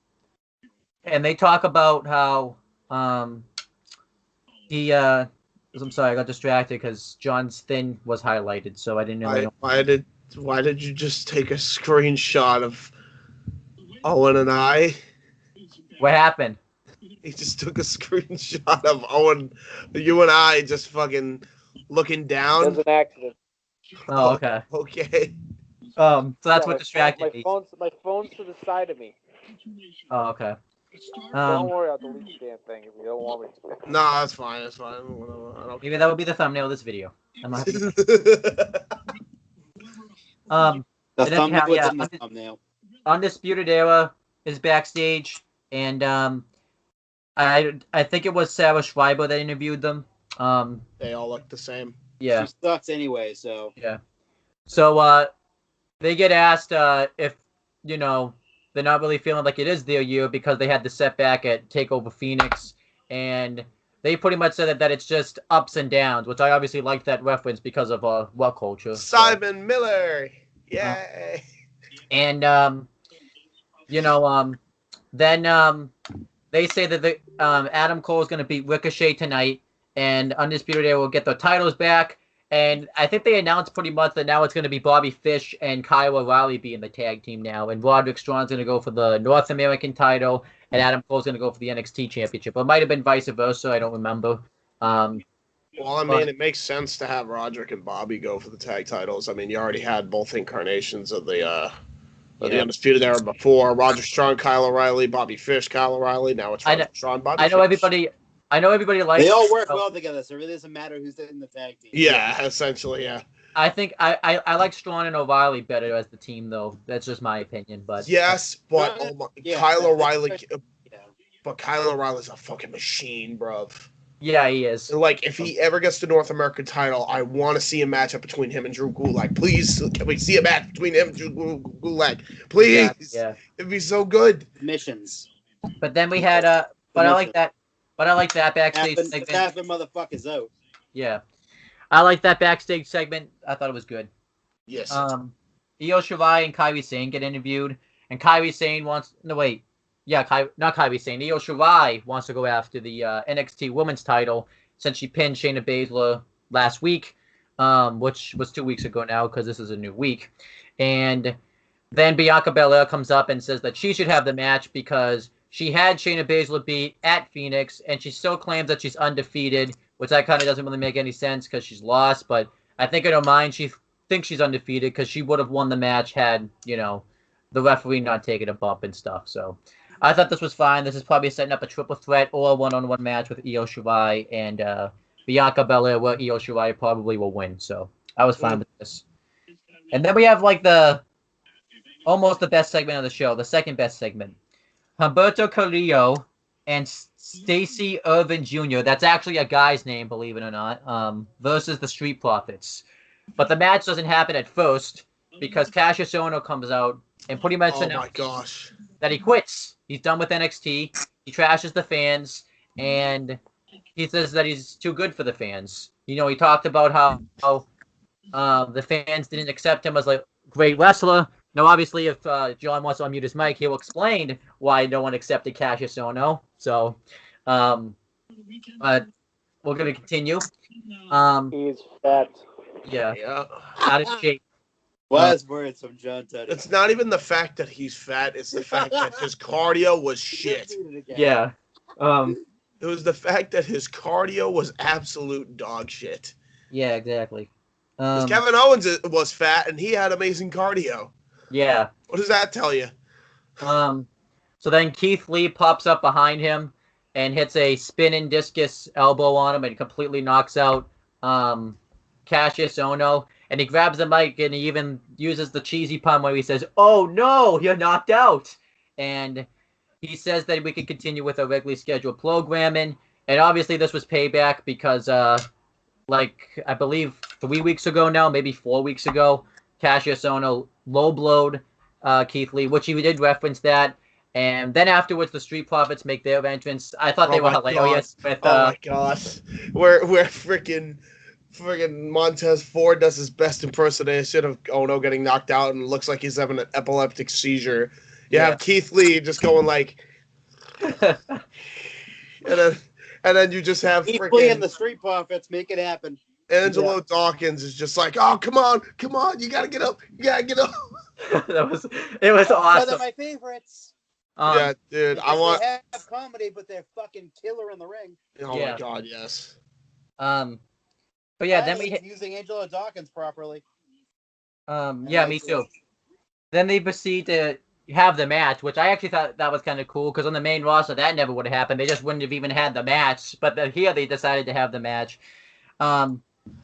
they talk about how I'm sorry, I got distracted because John's Thin was highlighted, so I didn't know. Why did you just take a screenshot of Owen and I? What happened? He just took a screenshot of Owen, you and I, just fucking looking down. It was an accident. Oh, okay. Okay. So that's what distracted me. My phone's to the side of me. Oh, okay. Don't worry, I'll delete the damn thing if you don't want me to. No, that's fine. That's fine. Maybe that would be the thumbnail of this video. The thumbnail. Undisputed Era is backstage, and I think it was Sarah Schreiber that interviewed them. They all look the same. Yeah. She sucks anyway, so. Yeah. So they get asked if they're not really feeling like it is their year because they had the setback at TakeOver Phoenix, and they pretty much said that it's just ups and downs, which I obviously like that reference because of what culture. Simon Miller, yay! And then they say that Adam Cole is going to beat Ricochet tonight, and Undisputed Era will get their titles back. And I think they announced pretty much that now it's going to be Bobby Fish and Kyle O'Reilly being the tag team now. And Roderick Strong's going to go for the North American title, and Adam Cole's going to go for the NXT championship. It might have been vice versa. I don't remember. It makes sense to have Roderick and Bobby go for the tag titles. I mean, you already had both incarnations of the Undisputed Era before. Roderick Strong, Kyle O'Reilly, Bobby Fish, Kyle O'Reilly. Now it's Roderick Strong, Bobby Fish. I know everybody likes. They all work well together, so it really doesn't matter who's in the tag team. Yeah, essentially, yeah. I think I like Strong and O'Reilly better as the team, though. That's just my opinion, but yes, but Kyle O'Reilly, but Kyle O'Reilly's a fucking machine, bruv. Yeah, he is. Like, if he ever gets the North American title, I want to see a matchup between him and Drew Gulak. Please, can we see a match between him and Drew Gulak? Please, it'd be so good. Missions. But then we had but I like that. But I like that backstage segment. Half the motherfuckers out. Yeah. I like that backstage segment. I thought it was good. Yes. Io Shirai and Kairi Sane get interviewed. And Kairi Sane wants... No, wait. Yeah, not Kairi Sane. Io Shirai wants to go after the NXT Women's title since she pinned Shayna Baszler last week. which was 2 weeks ago now because this is a new week. And then Bianca Belair comes up and says that she should have the match because she had Shayna Baszler beat at Phoenix, and she still claims that she's undefeated, which that kind of doesn't really make any sense because she's lost. But I think in her mind, she thinks she's undefeated because she would have won the match had, the referee not taken a bump and stuff. So I thought this was fine. This is probably setting up a triple threat or a one-on-one match with Io Shirai and Bianca Belair, where Io Shirai probably will win. So I was fine with this. And then we have almost the best segment of the show, the second best segment. Humberto Carrillo and Stacy Irvin Jr., that's actually a guy's name, believe it or not, versus the Street Profits. But the match doesn't happen at first because Cassius Ohno comes out and pretty much announces that he quits. He's done with NXT. He trashes the fans, and he says that he's too good for the fans. He talked about how the fans didn't accept him as a great wrestler. Now, obviously, if John wants to unmute his mic, he'll explain why no one accepted Cassius Ohno. So, but we're going to continue. He's fat. Yeah. Out of shape. Wise words from John Teddy. It's not even the fact that he's fat. It's the fact that his cardio was shit. Yeah. It was the fact that his cardio was absolute dog shit. Yeah, exactly. Because Kevin Owens was fat and he had amazing cardio. Yeah. What does that tell you? So then Keith Lee pops up behind him and hits a spinning discus elbow on him and completely knocks out Cassius Ohno. And he grabs the mic and he even uses the cheesy pun where he says, "Oh no, you're knocked out." And he says that we can continue with our regularly scheduled programming. And obviously this was payback because, I believe 3 weeks ago now, maybe 4 weeks ago, Cassius Ohno low-blowed Keith Lee, which he did reference that. And then afterwards, the Street Profits make their entrance. I thought they were hilarious. Oh my gosh. Where freaking Montez Ford does his best impersonation of Ono getting knocked out and looks like he's having an epileptic seizure. You have Keith Lee just going like, and then you just have Keith Lee and the Street Profits make it happen. Angelo Dawkins is just like, "Oh, come on, you gotta get up, it was awesome. They're my favorites. Yeah, dude, They have comedy, but they're fucking killer in the ring. Oh my god, yes. But yeah, then we using Angelo Dawkins properly. Me too. Then they proceed to have the match, which I actually thought that was kind of cool because on the main roster that never would have happened. They just wouldn't have even had the match. But here they decided to have the match. I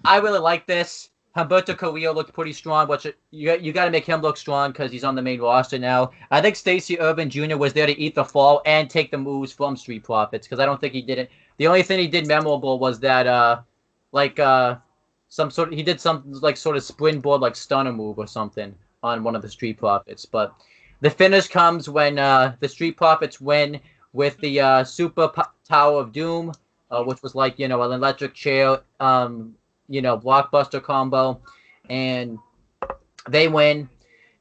really like this. Humberto Carrillo looked pretty strong, which you got to make him look strong because he's on the main roster now. I think Stacy Irvin Jr. was there to eat the fall and take the moves from Street Profits because I don't think he did it. The only thing he did memorable was that he did some sort of springboard stunner move or something on one of the Street Profits. But the finish comes when the Street Profits win with the Super Tower of Doom, which was an electric chair, blockbuster combo, and they win.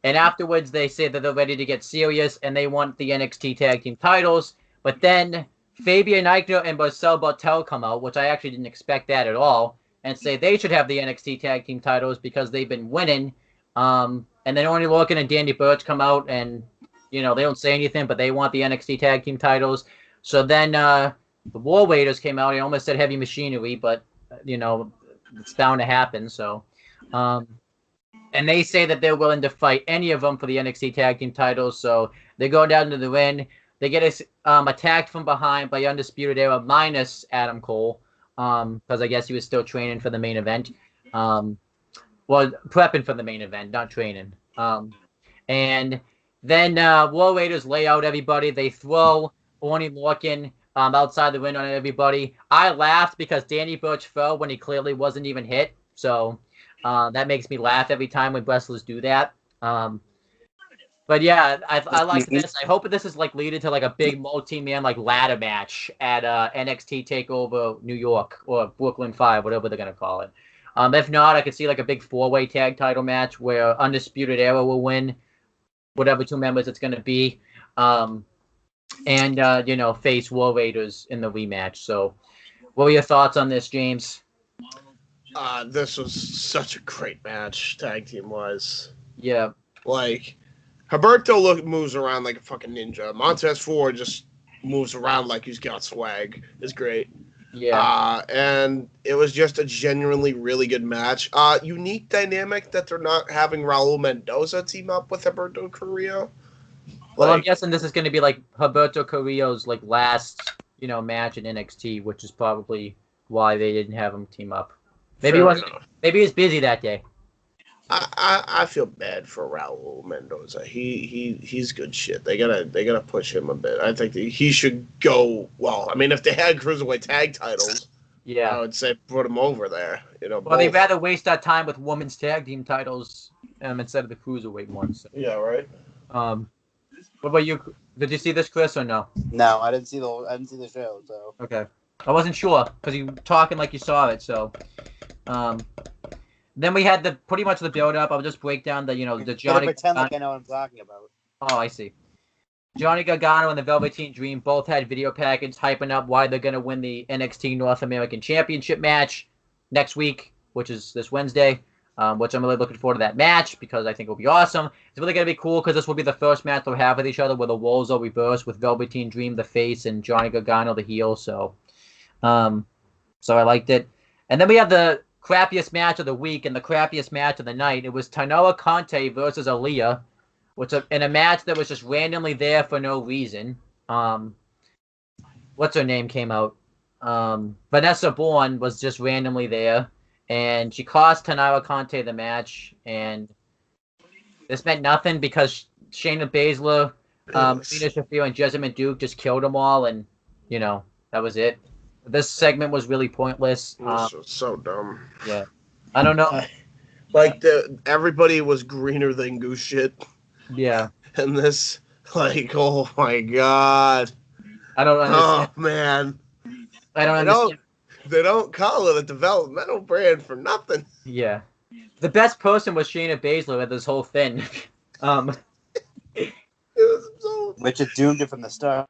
And afterwards, they say that they're ready to get serious and they want the NXT Tag Team titles. But then Fabian Aichner and Marcel Bartel come out, which I actually didn't expect that at all, and say they should have the NXT Tag Team titles because they've been winning. And then Oney Lorcan and Danny Burch come out and, they don't say anything, but they want the NXT Tag Team titles. So then the War Raiders came out. I almost said Heavy Machinery, but, it's bound to happen. So, and they say that they're willing to fight any of them for the NXT Tag Team titles. So they go down to the ring. They get attacked from behind by Undisputed Era minus Adam Cole because I guess he was still training for the main event. Prepping for the main event, not training. And then War Raiders lay out everybody. They throw Oney Lorcan outside the ring on everybody. I laughed because Danny Burch fell when he clearly wasn't even hit. So that makes me laugh every time when wrestlers do that. But yeah, I like this. I hope this is leading to a big multi-man ladder match at NXT TakeOver New York or Brooklyn 5, whatever they're gonna call it. If not, I could see a big 4-way tag title match where Undisputed Era will win whatever 2 members it's gonna be, and face War Raiders in the rematch. So, what were your thoughts on this, James? This was such a great match, tag team wise. Yeah. Like, Humberto moves around like a fucking ninja. Montez Ford just moves around like he's got swag. It's great. Yeah. And it was just a genuinely really good match. Unique dynamic that they're not having Raul Mendoza team up with Humberto Carrillo. Well, I'm guessing this is going to be like Humberto Carrillo's like last, match in NXT, which is probably why they didn't have him team up. Maybe he was busy that day. I feel bad for Raul Mendoza. He's good shit. They gotta push him a bit. I think he should go. Well, I mean, if they had cruiserweight tag titles, yeah, I would say put him over there. Well, they'd rather waste that time with women's tag team titles instead of the cruiserweight ones. So. Yeah, right. What about you? Did you see this, Chris, or no? No, I didn't see the show. So okay, I wasn't sure because you were talking like you saw it. So, then we had pretty much the build up. I'll just break down the Johnny. Pretend like I know what I'm talking about. Oh, I see. Johnny Gargano and the Velveteen Dream both had video package hyping up why they're gonna win the NXT North American Championship match next week, which is this Wednesday. Which I'm really looking forward to that match because I think it'll be awesome. It's really going to be cool because this will be the first match they'll have with each other where the roles are reversed with Velveteen Dream the face and Johnny Gargano the heel. So I liked it. And then we have the crappiest match of the week and the crappiest match of the night. It was Tainara Conte versus Aaliyah, in a match that was just randomly there for no reason. What's her name came out? Vanessa Bourne was just randomly there. And she cost Tainara Conte the match, and this meant nothing because Shayna Baszler, Lena Shafir, and Jessamine Duke just killed them all, and that was it. This segment was really pointless. This was so dumb. Yeah, I don't know. Everybody was greener than goose shit. Yeah, and this, oh my god, I don't understand. Oh man, I don't understand. They don't call it a developmental brand for nothing. Yeah. The best person was Shayna Baszler with this whole thing. It was so... Which it doomed it from the start.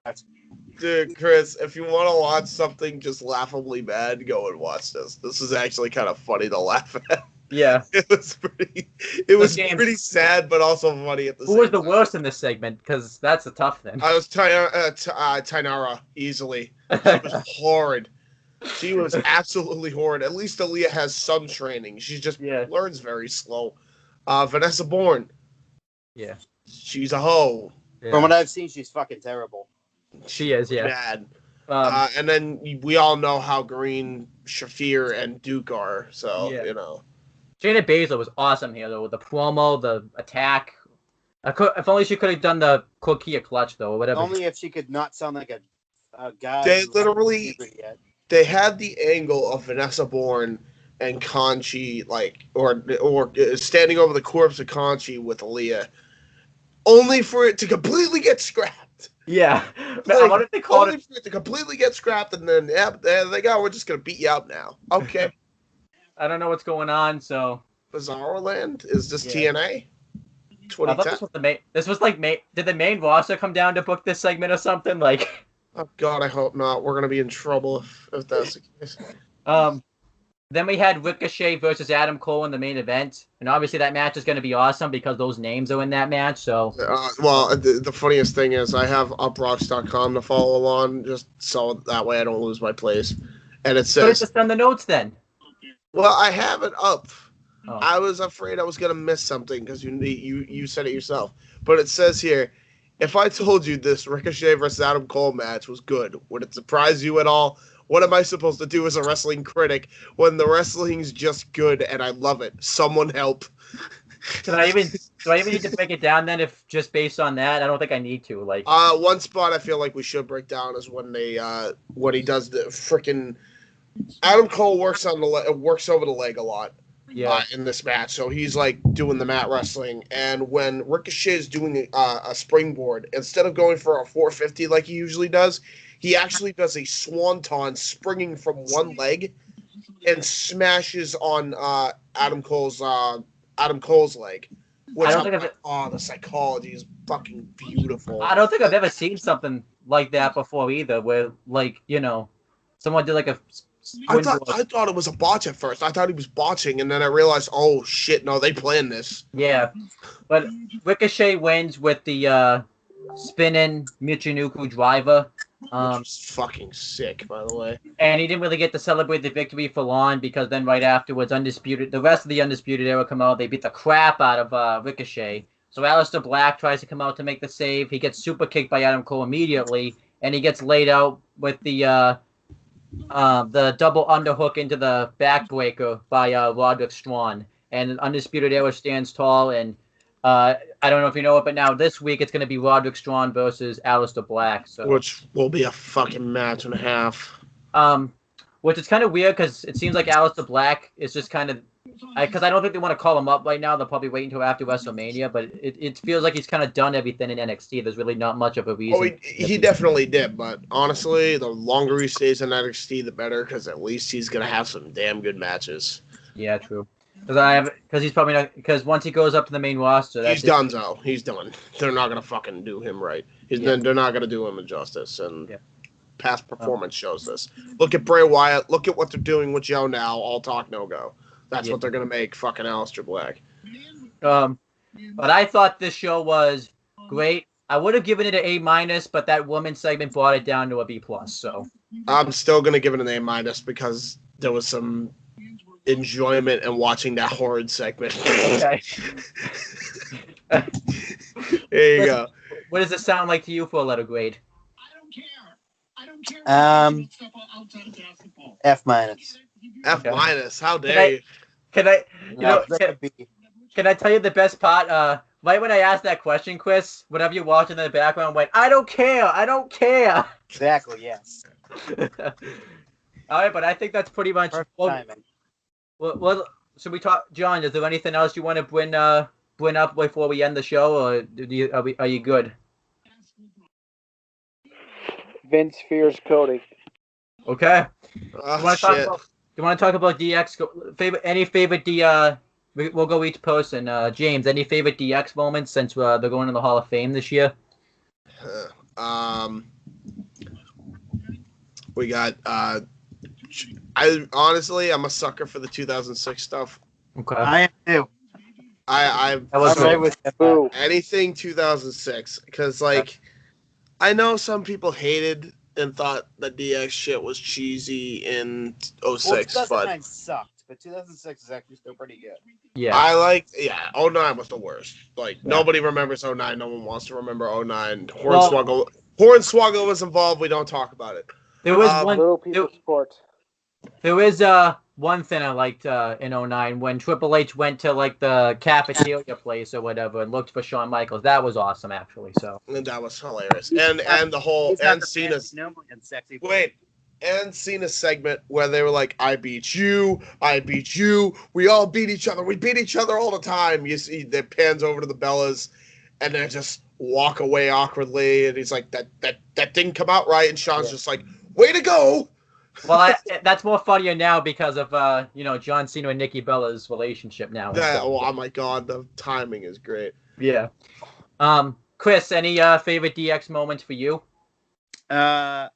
Dude, Chris, if you want to watch something just laughably bad, go and watch this. This is actually kind of funny to laugh at. Yeah. It was pretty sad, but also funny at the same time. Who was the worst in this segment? Because that's a tough thing. I was Tainara, easily. She was horrid. She was absolutely horrid. At least Aaliyah has some training. She just learns very slow. Vanessa Bourne. Yeah. She's a hoe. Yeah. From what I've seen, she's fucking terrible. She is, yeah. Bad. And then we all know how green Shafir and Duke are, so, Shayna Baszler was awesome here, though, with the promo, the attack. If only she could have done the Kokia clutch, though, or whatever. Only if she could not sound like a guy. They literally... They had the angle of Vanessa Bourne and Conchi, or standing over the corpse of Conchi with Aaliyah, only for it to completely get scrapped. Yeah, I wonder if they called it for it to completely get scrapped, and then there they go. We're just gonna beat you up now. Okay. I don't know what's going on. So Bizarro Land, is this TNA? 2010. This was like Did the main roster come down to book this segment or something? Like. Oh God, I hope not. We're gonna be in trouble if that's the case. Then we had Ricochet versus Adam Cole in the main event, and obviously that match is gonna be awesome because those names are in that match. So. The funniest thing is I have uprocks.com to follow along just so that way I don't lose my place, and it says. Just on the notes then. Well, I have it up. Oh. I was afraid I was gonna miss something because you said it yourself, but it says here. If I told you this Ricochet versus Adam Cole match was good, would it surprise you at all? What am I supposed to do as a wrestling critic when the wrestling's just good and I love it? Someone help. Do I even need to break it down then? If just based on that, I don't think I need to. One spot I feel like we should break down is when he does the freaking Adam Cole works over the leg a lot. Yeah. In this match, so he's doing the mat wrestling, and when Ricochet is doing a springboard, instead of going for a 450 like he usually does, he actually does a swanton springing from one leg and smashes on Adam Cole's leg. Which the psychology is fucking beautiful. I don't think I've ever seen something like that before either, where someone did a I thought it was a botch at first. I thought he was botching, and then I realized, oh shit, no, they planned this. Yeah, but Ricochet wins with the spinning Michinoku driver. Which was fucking sick, by the way. And he didn't really get to celebrate the victory for long because then right afterwards, the rest of the Undisputed Era come out. They beat the crap out of Ricochet. So Aleister Black tries to come out to make the save. He gets super kicked by Adam Cole immediately, and he gets laid out with the double underhook into the backbreaker by Roderick Strong. And Undisputed Era stands tall, and I don't know if you know it, but now this week it's going to be Roderick Strong versus Aleister Black. So. Which will be a fucking match and a half. Which is kind of weird because it seems like Aleister Black is just kind of, because I don't think they want to call him up right now. They'll probably wait until after WrestleMania, but it feels like he's kind of done everything in NXT. There's really not much of a reason. Oh, he definitely did, but honestly, the longer he stays in NXT, the better, because at least he's gonna have some damn good matches. Yeah, true. Because he's probably not, because once he goes up to the main roster, he's done. So he's done. They're not gonna fucking do him right. They're not gonna do him a justice, and past performance shows this. Look at Bray Wyatt. Look at what they're doing with Joe now. All talk, no go. That's what they're gonna make fucking Aleister Black. But I thought this show was great. I would have given it an A-, but that woman segment brought it down to a B+. So I'm still gonna give it an A- because there was some enjoyment in watching that horrid segment. Okay. There you go. What does it sound like to you for a letter grade? I don't care. F-. F-. How dare you? Can I tell you the best part? Right when I asked that question, Chris, whatever you're watching in the background went, I don't care. Exactly, yes. All right, but I think that's pretty much. Well, should we talk, John? Is there anything else you want to bring up before we end the show, or are you good? Vince fears Cody. Okay. Oh, shit. Do you want to talk about DX? Any favorite we'll go each person. James, any favorite DX moments since they're going to the Hall of Fame this year? We got. I'm a sucker for the 2006 stuff. Okay. I am too. I'm right with you. Anything 2006 because I know some people hated and thought the DX shit was cheesy in 06, Well, 2009 but sucked, but 2006 is actually still pretty good. Yeah. 09 was the worst. Nobody remembers 09. No one wants to remember 09. Well, Hornswoggle was involved. We don't talk about it. There was Little piece of sport. There is one thing I liked in 09 when Triple H went to the cafeteria place or whatever and looked for Shawn Michaels. That was awesome, actually. So And that was hilarious. And the whole and Cena's sexy. wait. And Cena's segment where they were like, I beat you, we all beat each other, we beat each other all the time. You see, that pans over to the Bellas, and they just walk away awkwardly, and he's like, that didn't come out right, and Shawn's just like, way to go. Well, that's more funnier now because of John Cena and Nikki Bella's relationship now. Oh my god, the timing is great. Yeah. Chris, any favorite DX moments for you? When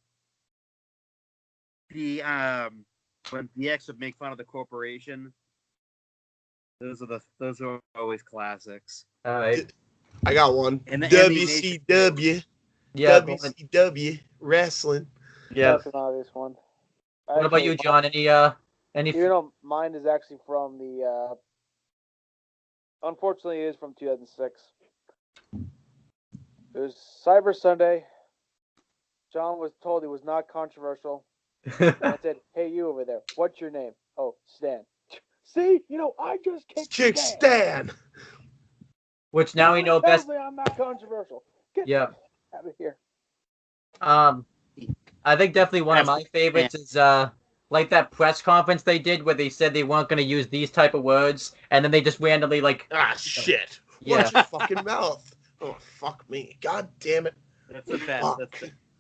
DX would make fun of the corporation, those are always classics. All right. I got one. And the WCW. Yeah. WCW wrestling. Yeah. That's an obvious one. What about you, John? Any? You know, mine is actually from the. Unfortunately, it is from 2006. It was Cyber Sunday. John was told it was not controversial. And I said, "Hey, you over there, what's your name?" "Oh, Stan." See, I just kicked Stan. Which now we know best. I'm not controversial. Get Yeah. out of here. I think definitely one of my favorites is that press conference they did where they said they weren't going to use these type of words, and then they just randomly shit. Yeah. Watch your fucking mouth. Oh, fuck me. God damn it. That's the best.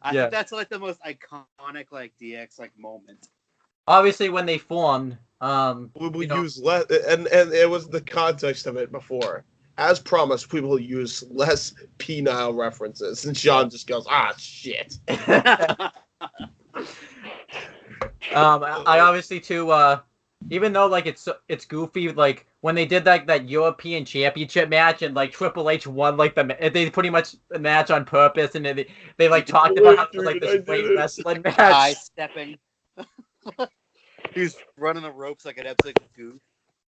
I think that's the most iconic DX moment. Obviously, when they formed, we use less, and it was the context of it before. As promised, we will use less penile references, and John just goes, shit. I obviously too. Even though like it's goofy, like when they did that European Championship match and like Triple H won like they pretty much the match on purpose and they like talked about how it was like Dude, I this great did it. wrestling High match. stepping. He's running the ropes like an absolute goof.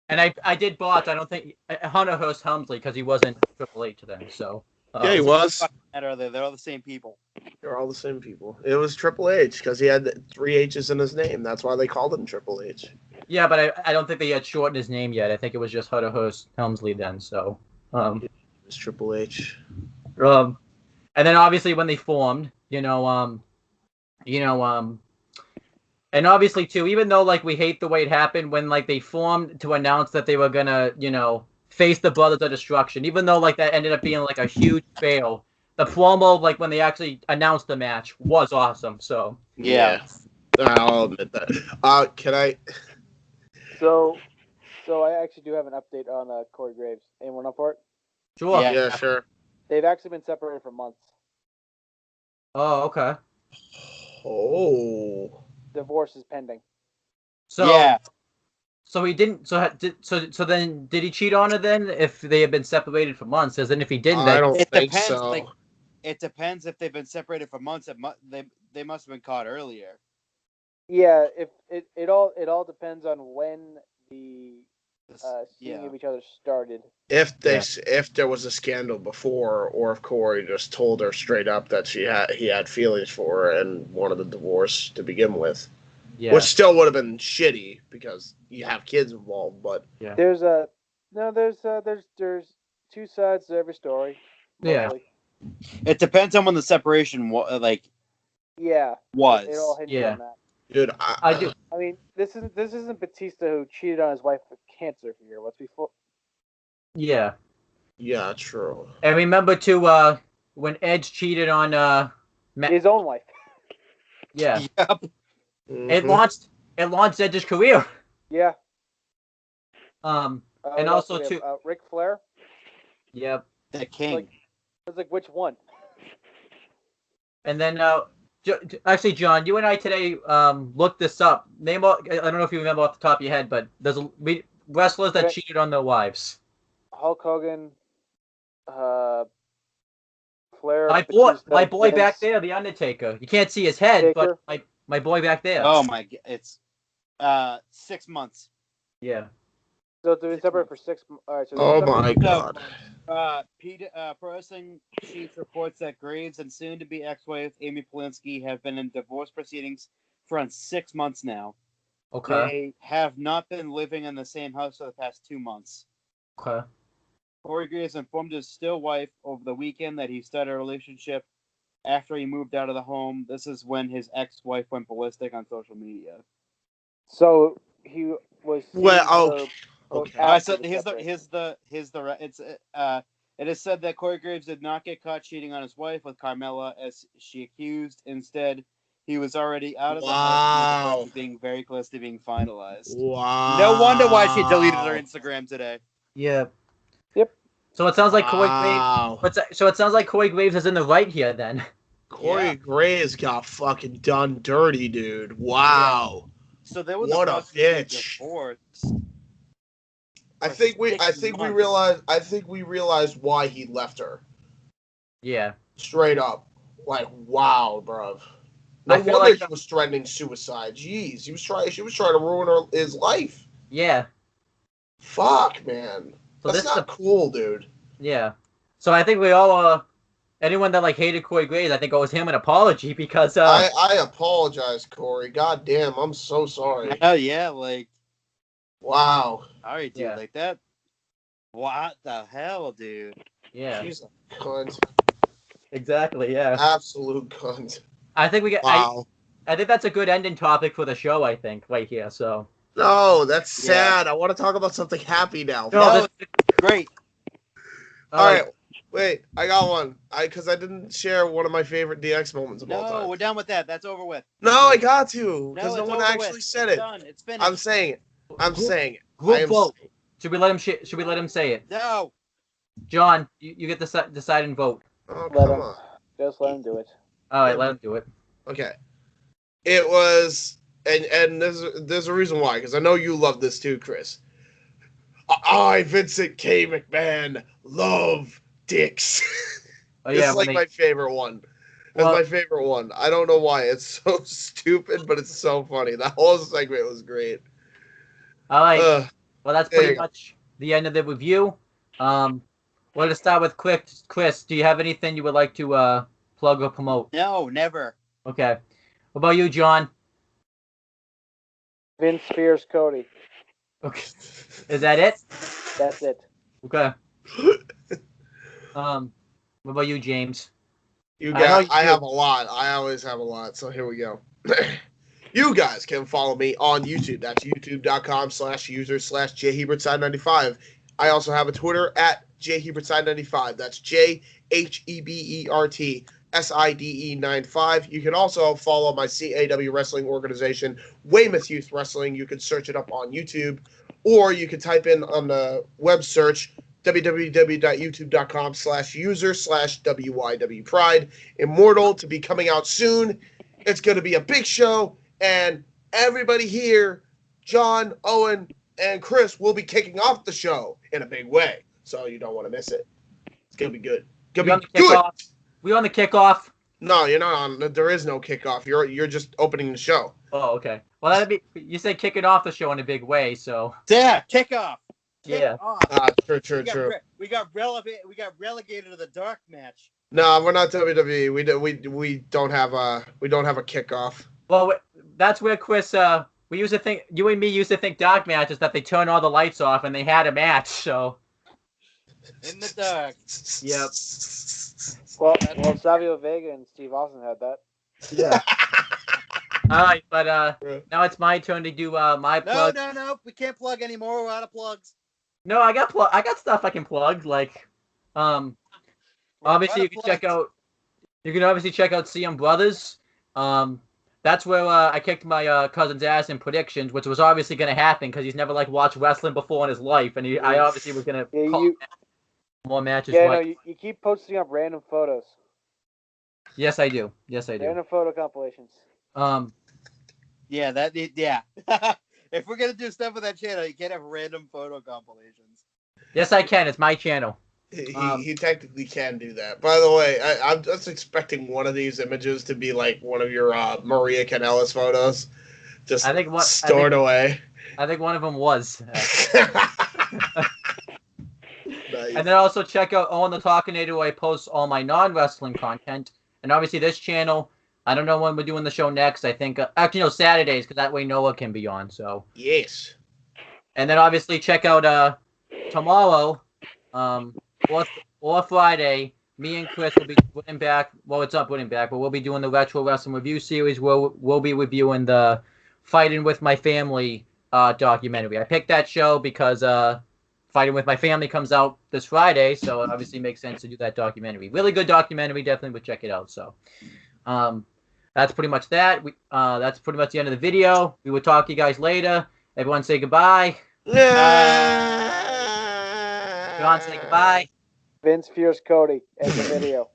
And I did botch. I don't think Hunter Hearst Helmsley because he wasn't Triple H then. So Yeah, he was. They're all the same people. They're all the same people. It was Triple H because he had 3 H's in his name. That's why they called him Triple H. Yeah, but I don't think they had shortened his name yet. I think it was just Hunter Hearst Helmsley then. So It was Triple H. and then obviously when they formed, and obviously too, even though like we hate the way it happened when like they formed to announce that they were gonna, face the Brothers of Destruction, even though like that ended up being like a huge fail. The promo, like when they actually announced the match, was awesome. So Yeah. I'll admit that. Can I? So I actually do have an update on Corey Graves. Anyone up for it? sure. Yeah. Yeah, sure. They've actually been separated for months. Oh, okay. Oh. Divorce is pending. So Yeah. So he didn't. So then, did he cheat on her then? If they had been separated for months, as in if he didn't, I don't It think depends, so. like- It depends if they've been separated for months. They must have been caught earlier. Yeah, if it all depends on when the seeing Yeah. of each other started. If there was a scandal before, or if Corey just told her straight up that he had feelings for her and wanted a divorce to begin with, yeah, which still would have been shitty because you have kids involved. But There's two sides to every story. Yeah. Mostly. It depends on when the separation Yeah. was. It all hinges Yeah. on that. dude, I do. I mean, this isn't Batista who cheated on his wife with cancer here. Let's be full. Yeah, Yeah, true. and remember too, when Edge cheated on His own wife. yeah, Yep. it Mhm. launched Edge's career. Yeah. And we also have, too, Ric Flair. yep. The king. It's like which one? And then actually, John, you and I today looked this up. Name all, I don't know if you remember off the top of your head, but there's wrestlers that Okay. cheated on their wives. Hulk Hogan. Flair. My boy back there, the Undertaker. You can't see his head, Taker. but my boy back there. Oh my! It's 6 months. Yeah. So they've been separated for 6. All right. So Oh my god. Pro Wrestling Sheets reports that Graves and soon-to-be ex-wife Amy Polinsky have been in divorce proceedings for around 6 months now. Okay. They have not been living in the same house for the past 2 months. Okay. Corey Graves informed his still wife over the weekend that he started a relationship after he moved out of the home. This is when his ex-wife went ballistic on social media. So he was. Okay. So it is said that Corey Graves did not get caught cheating on his wife with Carmella as she accused. Instead, he was already out of the house and being very close to being finalized. Wow. No wonder why she deleted her Instagram today. Yeah. Yep. So it sounds like Wow. Corey Graves. So it sounds like Corey Graves is in the right here then. Corey Graves got fucking done dirty, dude. Wow. So there was What a bitch. divorce. I think we realized why he left her. Yeah. Straight up. Like, wow, bruv. I No feel wonder like he was threatening suicide. Jeez, she was trying to ruin his life. Yeah. Fuck, man. So That's not cool, dude. Yeah. So I think we all anyone that like hated Corey Graves, I think owes him an apology because I apologize, Corey. God damn, I'm so sorry. Oh yeah, like Wow. all right, dude, Yeah. like that. What the hell, dude? yeah. She's a cunt. Exactly. Yeah. Absolute cunt. I think we get. Wow. I think that's a good ending topic for the show. I think right here. So. No, that's Yeah. sad. I want to talk about something happy now. No, Great. All right. Wait, I got one. Because I didn't share one of my favorite DX moments of all No, time. we're done with that. That's over with. No, I got to. Because no it's one over actually with. said It's it. done. It's finished. I'm saying it. I'm saying it. I Group am vote. saying it. Should we let him? Should we let him say it? No. John, you get to decide and vote. Oh, Let come him. on. Just let him do it. All right, let him do it. Okay. It was and there's a reason why, because I know you love this too, Chris. I, Vincent K. McMahon, love dicks. Oh It's yeah, when like they, my favorite one. It's well, my favorite one. I don't know why. It's so stupid, but it's so funny. That whole segment was great. all right. Uh, Well, that's there pretty you go. much the end of the review. Well, to start with, quick, Chris, do you have anything you would like to plug or promote? No, never. Okay. What about you, John? Vince Spears, Cody. Okay. Is that it? That's it. Okay. What about you, James? You I know got. I you. have a lot. I always have a lot. So here we go. You guys can follow me on YouTube. That's youtube.com/user/jhebertside95. I also have a Twitter at jhebertside95. That's JHEBERTSIDE95. You can also follow my CAW wrestling organization, Weymouth Youth Wrestling. You can search it up on YouTube, or you can type in on the web search www.youtube.com/user/WYW Immortal to be coming out soon. It's going to be a big show, and everybody here, John, Owen, and Chris, will be kicking off the show in a big way. So you don't want to miss it. It's going to be good. It's We going on to the be good. kickoff. We on the kickoff. No, you're not on. There is no kickoff. You're just opening the show. Oh, okay. Well, that'd be. You said kicking off the show in a big way, so Yeah, kickoff. Kick yeah. off. True. We got relegated to the dark match. No, we're not WWE. We don't have a kickoff. Well, that's where Chris. We used to think you and me used to think dark matches that they turn all the lights off and they had a match. So In the dark. Yep. Well, Savio Vega and Steve Austin had that. yeah. All right, but now it's my turn to do my plug. No. We can't plug anymore. We're out of plugs. No, I got stuff I can plug. Like, obviously you can check out. You can obviously check out CM Brothers. That's where I kicked my cousin's ass in predictions, which was obviously going to happen because he's never watched wrestling before in his life, and I obviously was going to call more matches. Yeah, right. no, you keep posting up random photos. Yes, I do. Random photo compilations. Yeah, yeah. If we're gonna do stuff with that channel, you can't have random photo compilations. Yes, I can. It's my channel. He technically can do that. By the way, I'm just expecting one of these images to be like one of your Maria Kanellis photos, just stored away. I think one of them was. Nice. And then also check out Owen the Talkinator, where I post all my non-wrestling content. And obviously this channel, I don't know when we're doing the show next. I think, actually, no, Saturdays, because that way Noah can be on. So Yes. And then obviously check out tomorrow, or Friday, me and Chris will be putting back. Well, it's not putting back, but we'll be doing the Retro Wrestling Review series. We'll be reviewing the Fighting with My Family documentary. I picked that show because Fighting with My Family comes out this Friday, so it obviously makes sense to do that documentary. Really good documentary. Definitely would check it out. So, that's pretty much that. That's pretty much the end of the video. We will talk to you guys later. Everyone say goodbye. John, say goodbye. Vince Fierce Cody, end the video.